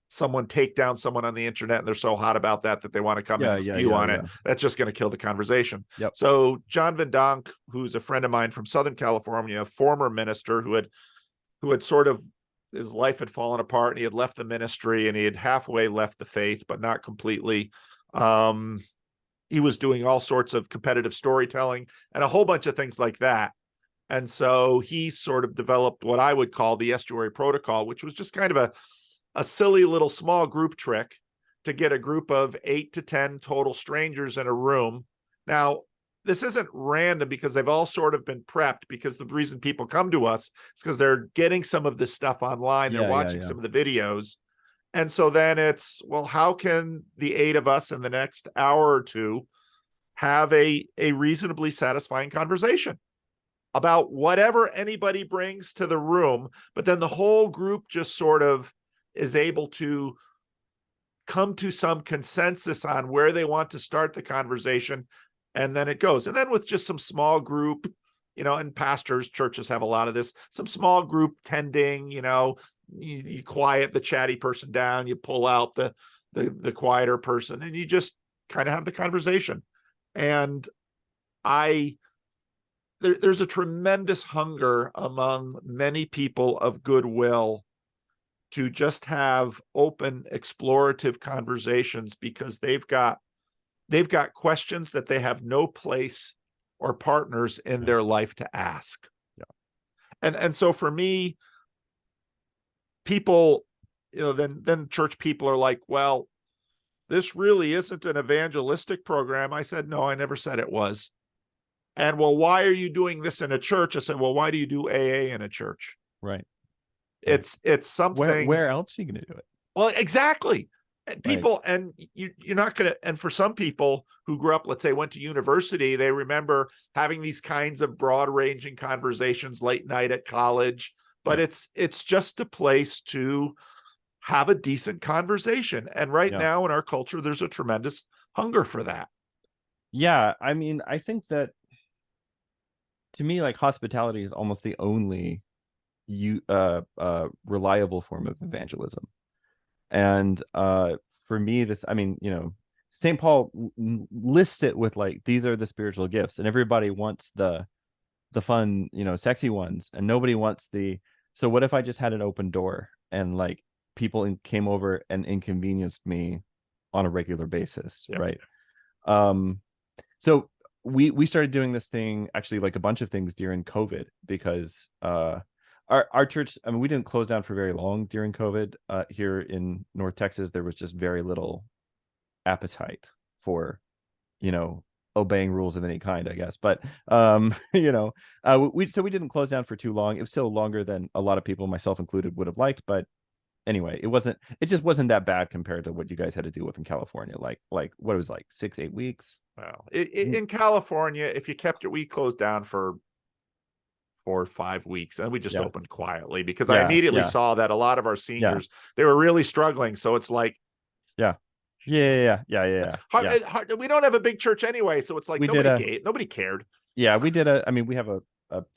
someone take down someone on the internet, and they're so hot about that they want to come and spew on it. That's just going to kill the conversation. So John Van Donk, who's a friend of mine from Southern California, a former minister who had sort of, his life had fallen apart and he had left the ministry and he had halfway left the faith, but not completely. He was doing all sorts of competitive storytelling and a whole bunch of things like that. And so he sort of developed what I would call the Estuary Protocol, which was just kind of a silly little small group trick to get a group of 8 to 10 total strangers in a room. Now, this isn't random because they've all sort of been prepped, because the reason people come to us is because they're getting some of this stuff online. They're watching some of the videos. And so then it's, well, how can the 8 of us in the next hour or two have a reasonably satisfying conversation about whatever anybody brings to the room, but then the whole group just sort of is able to come to some consensus on where they want to start the conversation, and then it goes. And then with just some small group, and pastors, churches have a lot of this, some small group tending, you quiet the chatty person down, you pull out the quieter person, and you just kind of have the conversation. And there's a tremendous hunger among many people of goodwill to just have open, explorative conversations, because they've got questions that they have no place or partners in their life to ask. And so for me, people, then church people are like, well, this really isn't an evangelistic program. I said, no, I never said it was. And, well, why are you doing this in a church? I said, well, why do you do AA in a church?
Right.
It's something.
Where else are you going to do it?
Well, exactly. People, and you're not going to, and for some people who grew up, let's say, went to university, they remember having these kinds of broad ranging conversations late night at college, but it's just a place to have a decent conversation. And right now in our culture, there's a tremendous hunger for that.
Yeah. I mean, I think that, to me, like, hospitality is almost the only reliable form of evangelism. And for me, St. Paul lists it with, like, these are the spiritual gifts, and everybody wants the fun, sexy ones, and nobody wants so what if I just had an open door and, like, people came over and inconvenienced me on a regular basis, right? So we started doing this thing, actually, like a bunch of things during COVID, because our church, I mean, we didn't close down for very long during COVID. Here in North Texas, there was just very little appetite for, obeying rules of any kind, I guess. But we didn't close down for too long. It was still longer than a lot of people, myself included, would have liked. But anyway, it just wasn't that bad compared to what you guys had to deal with in California. Like what it was, like 6-8 weeks.
Well, in California, if you kept it, we closed down for 4 or 5 weeks, and we just opened quietly, because I immediately saw that a lot of our seniors, they were really struggling. So it's like,
yeah. We
don't have a big church anyway, so it's like nobody cared.
Yeah, we have a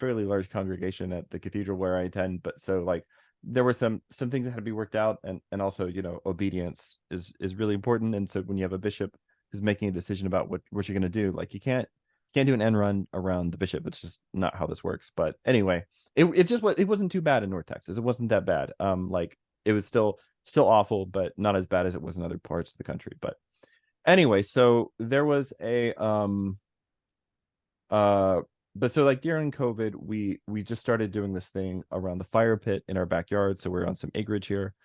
fairly large congregation at the cathedral where I attend, but so, like, there were some things that had to be worked out, and also, obedience is really important. And so when you have a bishop who's making a decision about what you're going to do, like, you can't do an end run around the bishop. It's just not how this works. But anyway, it wasn't too bad in North Texas. It wasn't that bad. Like, it was still awful, but not as bad as it was in other parts of the country. But anyway, so there was but so, like, during COVID, we just started doing this thing around the fire pit in our backyard. So we're on some acreage here,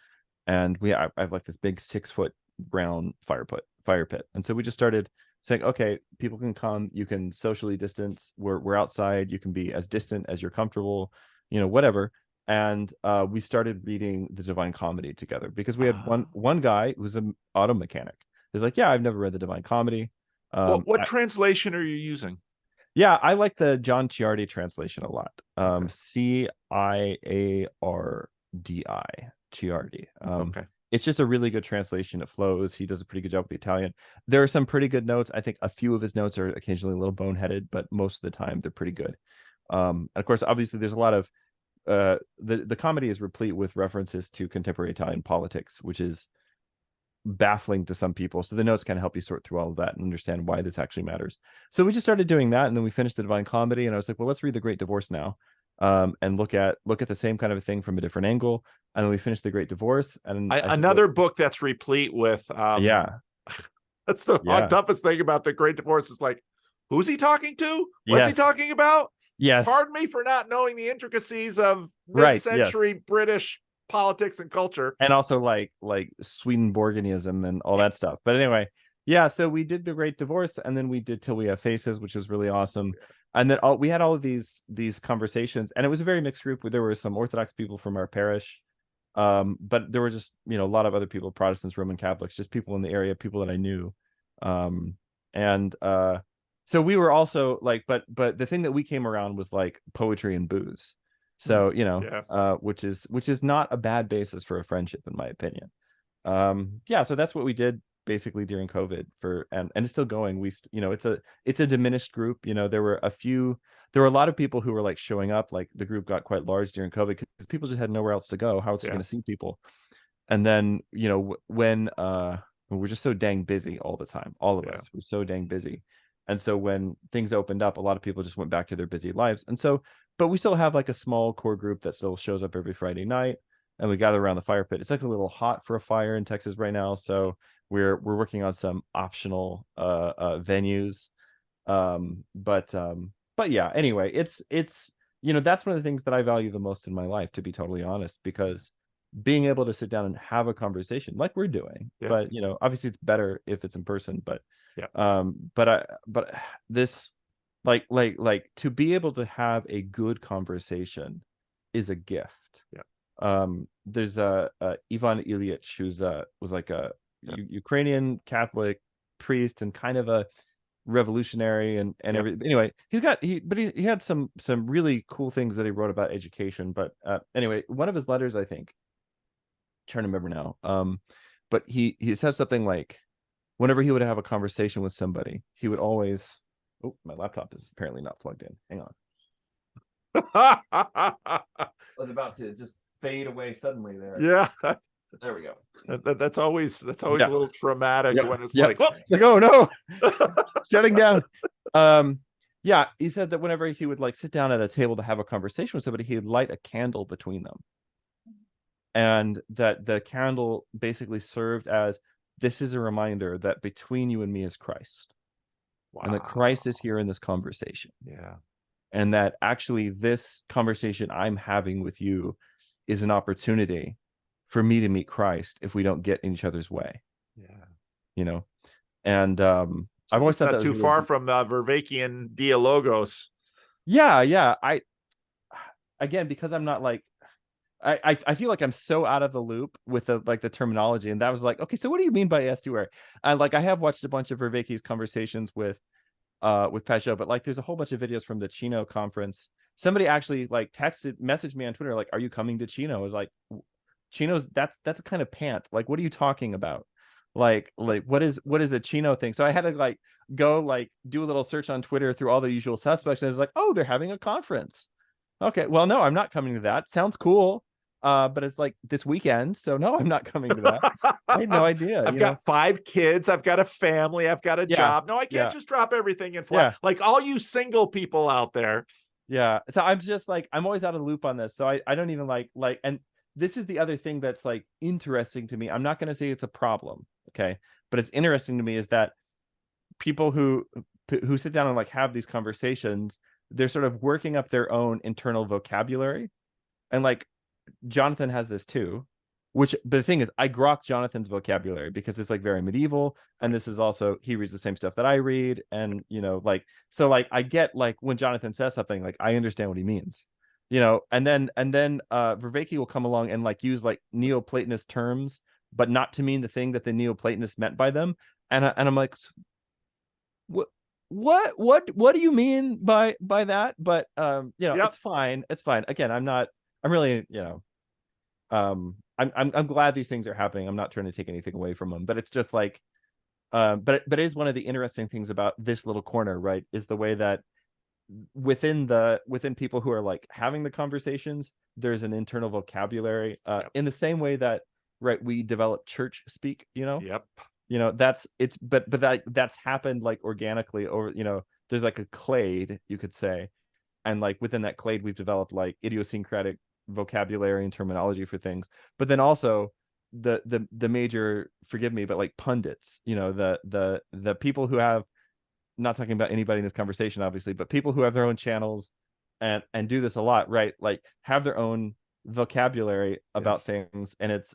and I have like this big 6-foot round fire pit. And so we just started saying, okay, people can come, you can socially distance. We're outside. You can be as distant as you're comfortable, whatever. And we started reading the Divine Comedy together, because we had one guy who was an auto mechanic. He's like, yeah, I've never read the Divine Comedy.
What translation are you using?
Yeah, I like the John Ciardi translation a lot. Ciardi, Ciardi.
Okay.
It's just a really good translation. It flows. He does a pretty good job with the Italian. There are some pretty good notes. I think a few of his notes are occasionally a little boneheaded, but most of the time they're pretty good. And of course, obviously, there's a lot of the comedy is replete with references to contemporary Italian politics, which is baffling to some people. So the notes kind of help you sort through all of that and understand why this actually matters. So we just started doing that, and then we finished the Divine Comedy, and I was like, well, let's read the Great Divorce now, and look at the same kind of a thing from a different angle. And then we finished the Great Divorce, and
another book that's replete with that's the toughest thing about the Great Divorce, is like, who's he talking to? What's he talking about?
Yes.
Pardon me for not knowing the intricacies of mid-century British politics and culture,
and also like Swedenborgianism and all that stuff. But anyway, so we did the Great Divorce, and then we did Till We Have Faces, which was really awesome. And then we had all of these conversations, and it was a very mixed group. Where there were some Orthodox people from our parish, but there were just a lot of other people, Protestants, Roman Catholics, just people in the area, people that I knew. So we were also like, but the thing that we came around was like poetry and booze. So, which is not a bad basis for a friendship, in my opinion. So that's what we did basically during COVID and it's still going. It's a diminished group. There were a lot of people who were like showing up. Like, the group got quite large during COVID because people just had nowhere else to go. How else are you going to see people? And then, when we're just so dang busy all the time. All of us, we're so dang busy. And so when things opened up, a lot of people just went back to their busy lives. And so, but we still have like a small core group that still shows up every Friday night, and we gather around the fire pit. It's like a little hot for a fire in Texas right now, so we're working on some optional venues. But yeah, anyway, it's that's one of the things that I value the most in my life, to be totally honest, because being able to sit down and have a conversation like we're doing, but obviously it's better if it's in person, but but this like to be able to have a good conversation is a gift. There's Ivan Ilyich, who's was like a Ukrainian Catholic priest and kind of a revolutionary and everything. Anyway, he had some really cool things that he wrote about education. But anyway, one of his letters, I think, I'm trying to remember now, but he says something like, whenever he would have a conversation with somebody, he would always, oh, my laptop is apparently not plugged in, hang on. I was about to just fade away suddenly there. There we go.
That's always a little traumatic when it's like,
it's like, oh no, shutting down. He said that whenever he would like sit down at a table to have a conversation with somebody, he would light a candle between them, and that the candle basically served as, this is a reminder that between you and me is Christ. And that Christ is here in this conversation. And that actually this conversation I'm having with you is an opportunity for me to meet Christ if we don't get in each other's way. And I've always thought
not
that
too
really
far from Vervaekian dialogos.
Again, because I'm not like, I feel like I'm so out of the loop with the terminology, and that was like, okay, so what do you mean by estuary? And like, I have watched a bunch of Vervaeke's conversations with Peugeot, but like, there's a whole bunch of videos from the Chino conference. Somebody actually like messaged me on Twitter, like, are you coming to Chino? I was like, Chino's that's a kind of pant. Like, what are you talking about? Like what is a Chino thing? So I had to like go like do a little search on Twitter through all the usual suspects, and it's like, oh, they're having a conference. Okay, well, no, I'm not coming to that. Sounds cool. But it's like this weekend, so no, I'm not coming to that. I had no idea.
I've got 5 kids, I've got a family, I've got a job. No, I can't just drop everything and fly. Like all you single people out there.
So I'm just like, I'm always out of the loop on this. So I don't even like, and this is the other thing that's like interesting to me. I'm not going to say it's a problem, okay, but it's interesting to me is that people who sit down and like have these conversations, they're sort of working up their own internal vocabulary. And like Jonathan has this too, but the thing is, I grok Jonathan's vocabulary because it's like very medieval, and this is also, he reads the same stuff that I read, and like, so like I get like when Jonathan says something, like I understand what he means, and then Vervaeke will come along and like use like Neoplatonist terms, but not to mean the thing that the Neoplatonists meant by them, and I'm like, what do you mean by that? But it's fine. Again, I'm really, I'm glad these things are happening. I'm not trying to take anything away from them, but it's just like, but it is one of the interesting things about this little corner, right? Is the way that within people who are like having the conversations, there's an internal vocabulary, in the same way that, right, we develop church speak, that's happened like organically over, there's like a clade, you could say. And like within that clade, we've developed like idiosyncratic vocabulary and terminology for things. But then also the major, forgive me, but like pundits, the people who have, not talking about anybody in this conversation, obviously, but people who have their own channels and do this a lot, right? Like have their own vocabulary about things. And it's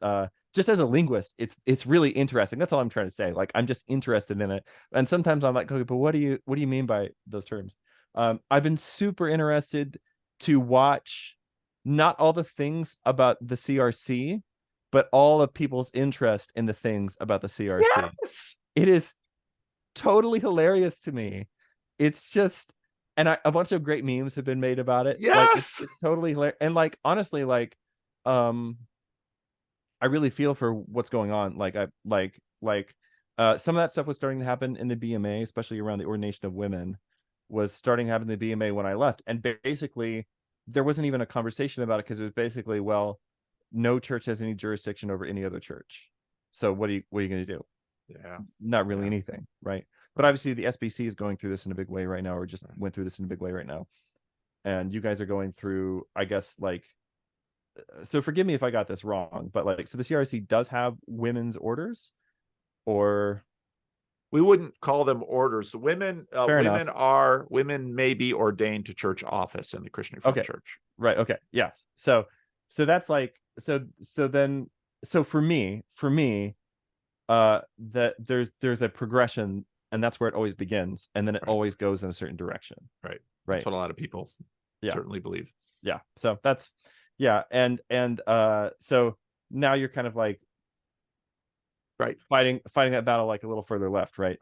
just as a linguist, it's really interesting. That's all I'm trying to say. Like, I'm just interested in it. And sometimes I'm like, okay, but what do you mean by those terms? I've been super interested to watch not all the things about the CRC, but all of people's interest in the things about the CRC.
Yes!
It is totally hilarious to me. It's just, and a bunch of great memes have been made about it.
Yes,
like, it's totally hilarious. And like, honestly, like, I really feel for what's going on. Like, some of that stuff was starting to happen in the BMA, especially around the ordination of women, was starting to happen in the BMA when I left. And basically, there wasn't even a conversation about it, because it was basically, well, no church has any jurisdiction over any other church. So what are you going to do?
Yeah.
not really anything, right? But obviously the SBC is going through this in a big way right now, or just went through this in a big way right now. And you guys are going through, I guess, like, so forgive me if I got this wrong, but like, so the CRC does have women's orders, or
We wouldn't call them orders. Women,
fair enough.
women may be ordained to church office in the Christian Reformed
Okay.
Church.
Right. Okay. Yes. So that's like, so for me, that there's a progression, and that's where it always begins, and then it
Right.
always goes in a certain direction.
Right.
Right.
That's what a lot of people certainly believe.
Yeah. So that's, yeah. And so now you're kind of like,
right,
fighting that battle like a little further left. Right.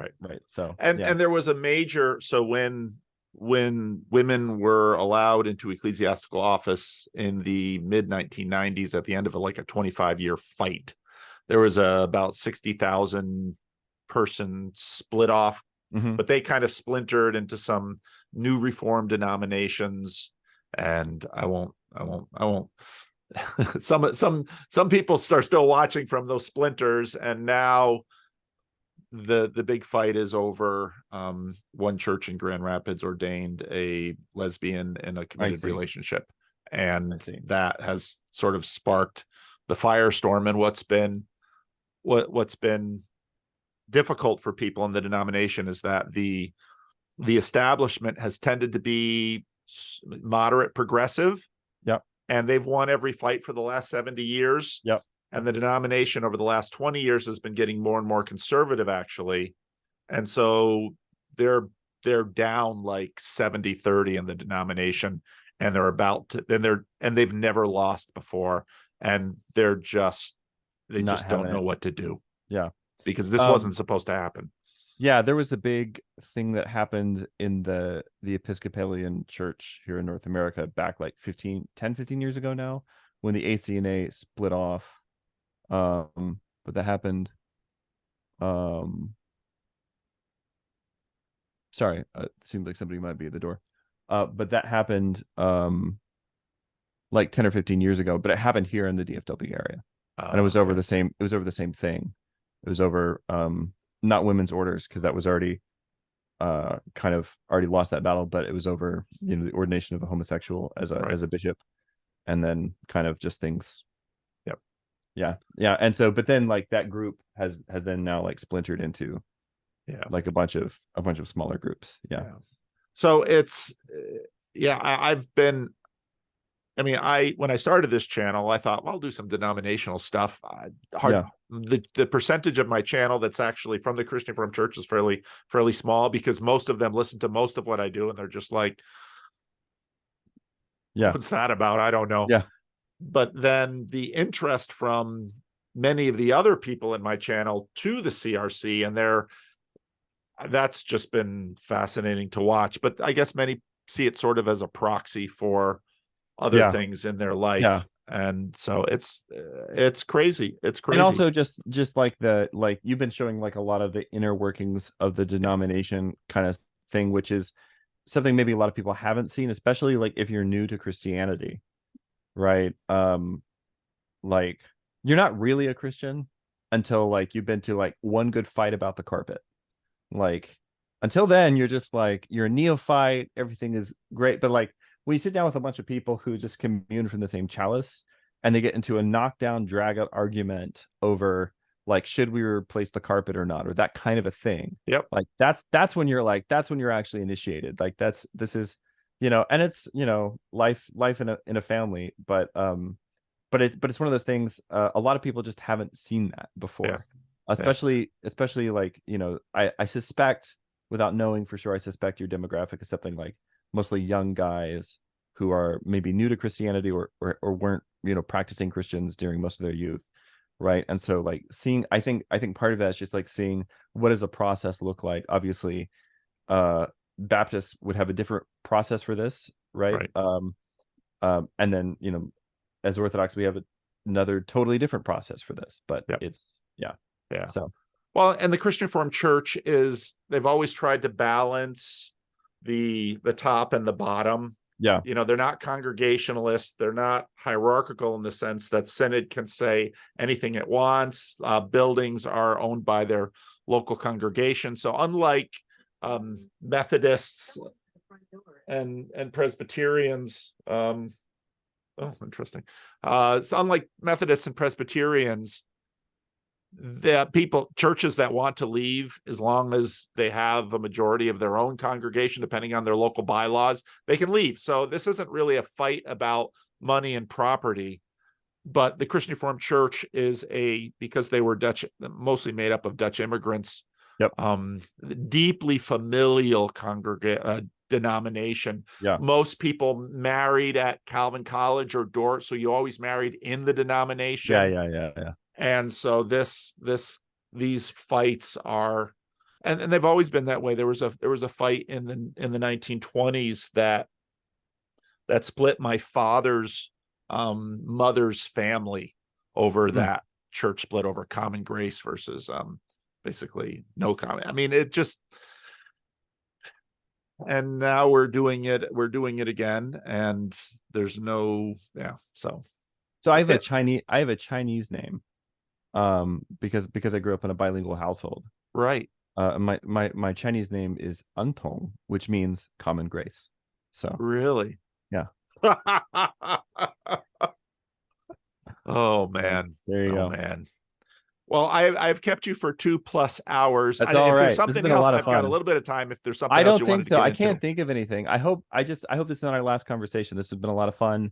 So,
and there was a major, so when women were allowed into ecclesiastical office in the mid 1990s, at the end of like a 25-year fight, there was about 60,000 person split off, but they kind of splintered into some new Reformed denominations, and I won't some people are still watching from those splinters, and now the big fight is over. One church in Grand Rapids ordained a lesbian in a committed relationship, and that has sort of sparked the firestorm. And what's been difficult for people in the denomination is that the establishment has tended to be moderate progressive.
Yep.
And they've won every fight for the last 70 years.
Yep.
And the denomination over the last 20 years has been getting more and more conservative, actually. And so they're down like 70-30 in the denomination, and they're about to, and they've never lost before. And they just don't know what to do.
Yeah.
Because this wasn't supposed to happen.
Yeah, there was a big thing that happened in the Episcopalian Church here in North America back like 15 years ago now, when the ACNA split off. But that happened. Sorry, it seems like somebody might be at the door. But that happened like 10 or 15 years ago, but it happened here in the DFW area. And it was over the same, thing. It was over not women's orders, because that was already kind of already lost that battle, but it was over, the ordination of a homosexual as a bishop, and then kind of just things. Yep. Yeah. And so, but then like that group has then now like splintered into like a bunch of smaller groups. Yeah.
So it's I've been, when I started this channel, I thought, well, I'll do some denominational stuff. The percentage of my channel that's actually from the Christian Reformed Church is fairly small, because most of them listen to most of what I do, and they're just like, what's that about? I don't know.
Yeah.
But then the interest from many of the other people in my channel to the CRC, and that's just been fascinating to watch. But I guess many see it sort of as a proxy for other things in their life. And so it's crazy. It's crazy.
And also just like you've been showing like a lot of the inner workings of the denomination kind of thing, which is something maybe a lot of people haven't seen, especially like if you're new to Christianity, right? Like you're not really a Christian until like you've been to like one good fight about the carpet. Like until then, you're just like, you're a neophyte, everything is great. But like when you sit down with a bunch of people who just commune from the same chalice, and they get into a knockdown, drag out argument over like, should we replace the carpet or not, or that kind of a thing.
Yep.
Like that's when you're actually initiated. Like this is, and it's, life in a family, but it's one of those things. A lot of people just haven't seen that before, especially like, I suspect, without knowing for sure, I suspect your demographic is something like mostly young guys who are maybe new to Christianity or weren't, practicing Christians during most of their youth. Right. And so like seeing, I think part of that is just like seeing what does a process look like. Obviously, Baptists would have a different process for this. Right. And then, as Orthodox, we have another totally different process for this, but it's, So,
well, and the Christian Reformed Church they've always tried to balance the top and the bottom.
Yeah.
They're not congregationalists. They're not hierarchical in the sense that synod can say anything it wants. Buildings are owned by their local congregation. So unlike Methodists and Presbyterians, oh, interesting. So unlike Methodists and Presbyterians, the churches that want to leave, as long as they have a majority of their own congregation, depending on their local bylaws, they can leave. So this isn't really a fight about money and property, but the Christian Reformed Church is because they were Dutch, mostly made up of Dutch immigrants,
Yep.
Deeply familial denomination.
Yeah.
Most people married at Calvin College or Dort, so you always married in the denomination.
Yeah.
And so these fights are, and they've always been that way. There was a fight in the 1920s that split my father's mother's family over that church split over common grace versus basically no common. I mean, it just, and now we're doing it again, and there's no, yeah. So
I have a Chinese name. Because I grew up in a bilingual household.
Right.
My Chinese name is Antong, which means common grace. So
really,
yeah.
Oh man,
there you go,
man. Well, I've kept you for 2+ hours.
That's all right.
If there's something else, I've got a little bit of time. If there's something
I
else
don't think so. I can't think of anything. I hope this is not our last conversation. This has been a lot of fun.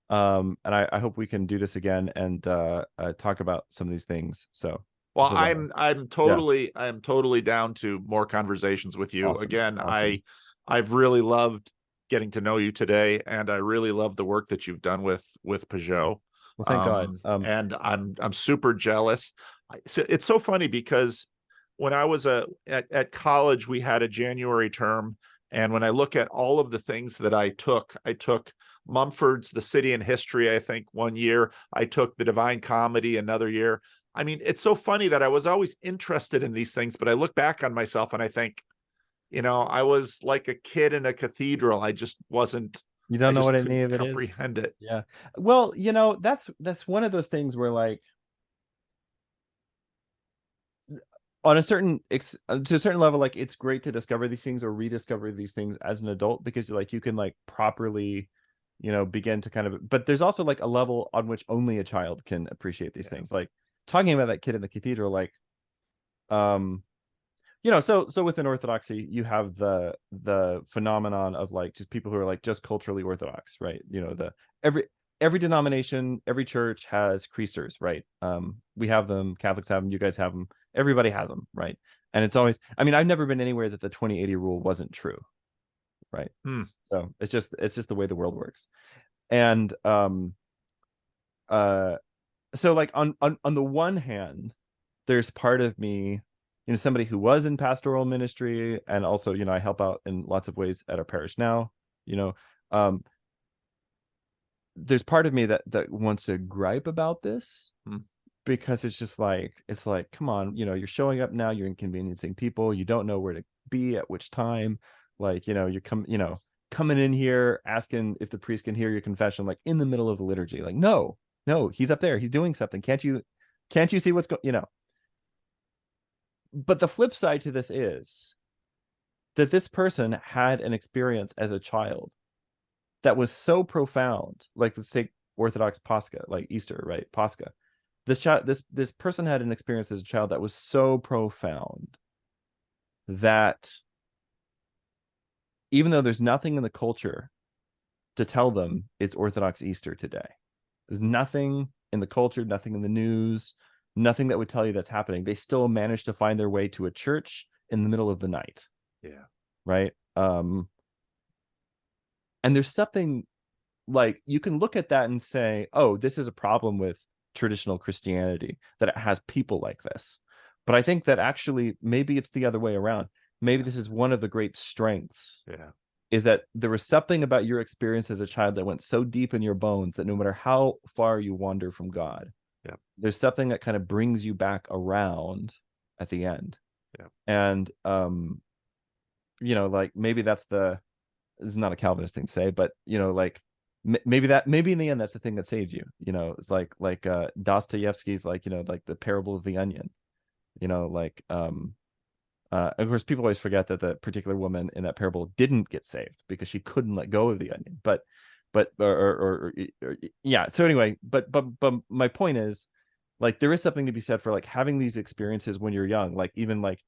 And I hope we can do this again and talk about some of these things. So
well, I'm totally down to more conversations with you.
Awesome.
Again,
Awesome.
I've really loved getting to know you today, and I really love the work that you've done with Peugeot.
Well, thank God.
And I'm super jealous. It's so funny because when I was at college, we had a January term, and when I look at all of the things that I took Mumford's The City and History, I think, one year. I took the Divine Comedy another year. I mean, it's so funny that I was always interested in these things, but I look back on myself and I think, I was like a kid in a cathedral. I just wasn't.
You don't know what any of it
comprehend
is.
it.
Yeah. Well, that's one of those things where, like, on a certain to a certain level, like, it's great to discover these things or rediscover these things as an adult, because you can like properly begin to kind of, but there's also like a level on which only a child can appreciate these things. Like talking about that kid in the cathedral, like, so within Orthodoxy, you have the phenomenon of like just people who are like just culturally Orthodox, right? Every denomination, every church has priesters, right? We have them, Catholics have them, you guys have them, everybody has them, right? And it's always, I mean, I've never been anywhere that the 2080 rule wasn't true, right? So it's just the way the world works. And so like on the one hand, there's part of me, somebody who was in pastoral ministry, and also I help out in lots of ways at our parish now. There's part of me that wants to gripe about this, because it's just like, come on, you're showing up now, you're inconveniencing people, you don't know where to be at which time, like, you're coming in here asking if the priest can hear your confession, like in the middle of the liturgy, like, no, he's up there, he's doing something, can't you see what's going. But the flip side to this is that this person had an experience as a child that was so profound, like the state Orthodox Pascha, like Easter, right? Pascha. This person had an experience as a child that was so profound that even though there's nothing in the culture to tell them it's Orthodox Easter today, there's nothing in the culture, nothing in the news, nothing that would tell you that's happening, they still managed to find their way to a church in the middle of the night.
Yeah.
Right. And there's something like, you can look at that and say, oh, this is a problem with traditional Christianity, that it has people like this. But I think that actually maybe it's the other way around. Maybe this is one of the great strengths.
Yeah.
Is that there was something about your experience as a child that went so deep in your bones that no matter how far you wander from God, there's something that kind of brings you back around at the end.
Yeah.
And like maybe that's the this is not a Calvinist thing to say, but you know, like maybe in the end that's the thing that saves you. You know, it's like Dostoevsky's like, you know, like the parable of the onion. You know, like of course people always forget that the particular woman in that parable didn't get saved because she couldn't let go of the onion. But yeah. So anyway, but my point is, like, there is something to be said for like having these experiences when you're young. Like even like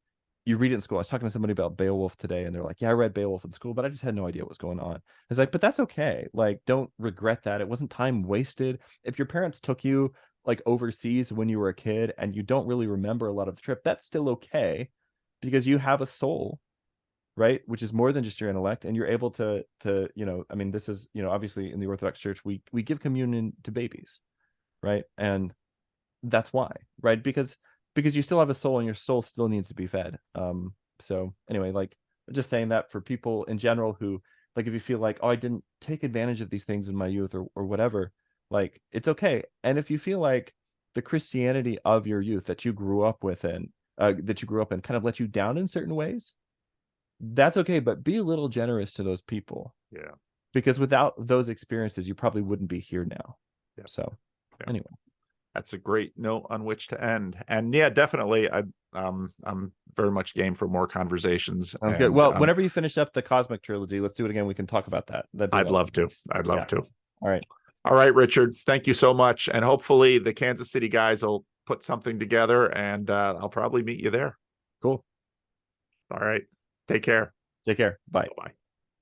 you read it in school. I was talking to somebody about Beowulf today, and they're like, "Yeah, I read Beowulf in school, but I just had no idea what was going on." It's like, but that's okay. Like, don't regret that. It wasn't time wasted. If your parents took you like overseas when you were a kid and you don't really remember a lot of the trip, that's still okay because you have a soul, right? Which is more than just your intellect, and you're able to you know, I mean, this is, you know, obviously in the Orthodox Church we give communion to babies, right? And that's why, right? Because you still have a soul and your soul still needs to be fed. So anyway, like just saying that for people in general who, like, if you feel like, oh, I didn't take advantage of these things in my youth or whatever, like it's okay. And if you feel like the Christianity of your youth that you grew up with and kind of let you down in certain ways, that's okay, but be a little generous to those people.
Yeah.
Because without those experiences, you probably wouldn't be here now.
Yeah.
So anyway.
That's a great note on which to end. And yeah, definitely, I'm very much game for more conversations.
Sounds
and,
good. Well, whenever you finish up the Cosmic trilogy, let's do it again. We can talk about that.
I'd love to. I'd love to.
All right.
All right, Richard. Thank you so much. And hopefully the Kansas City guys will put something together, and I'll probably meet you there.
Cool.
All right. Take care.
Take care. Bye.
Bye.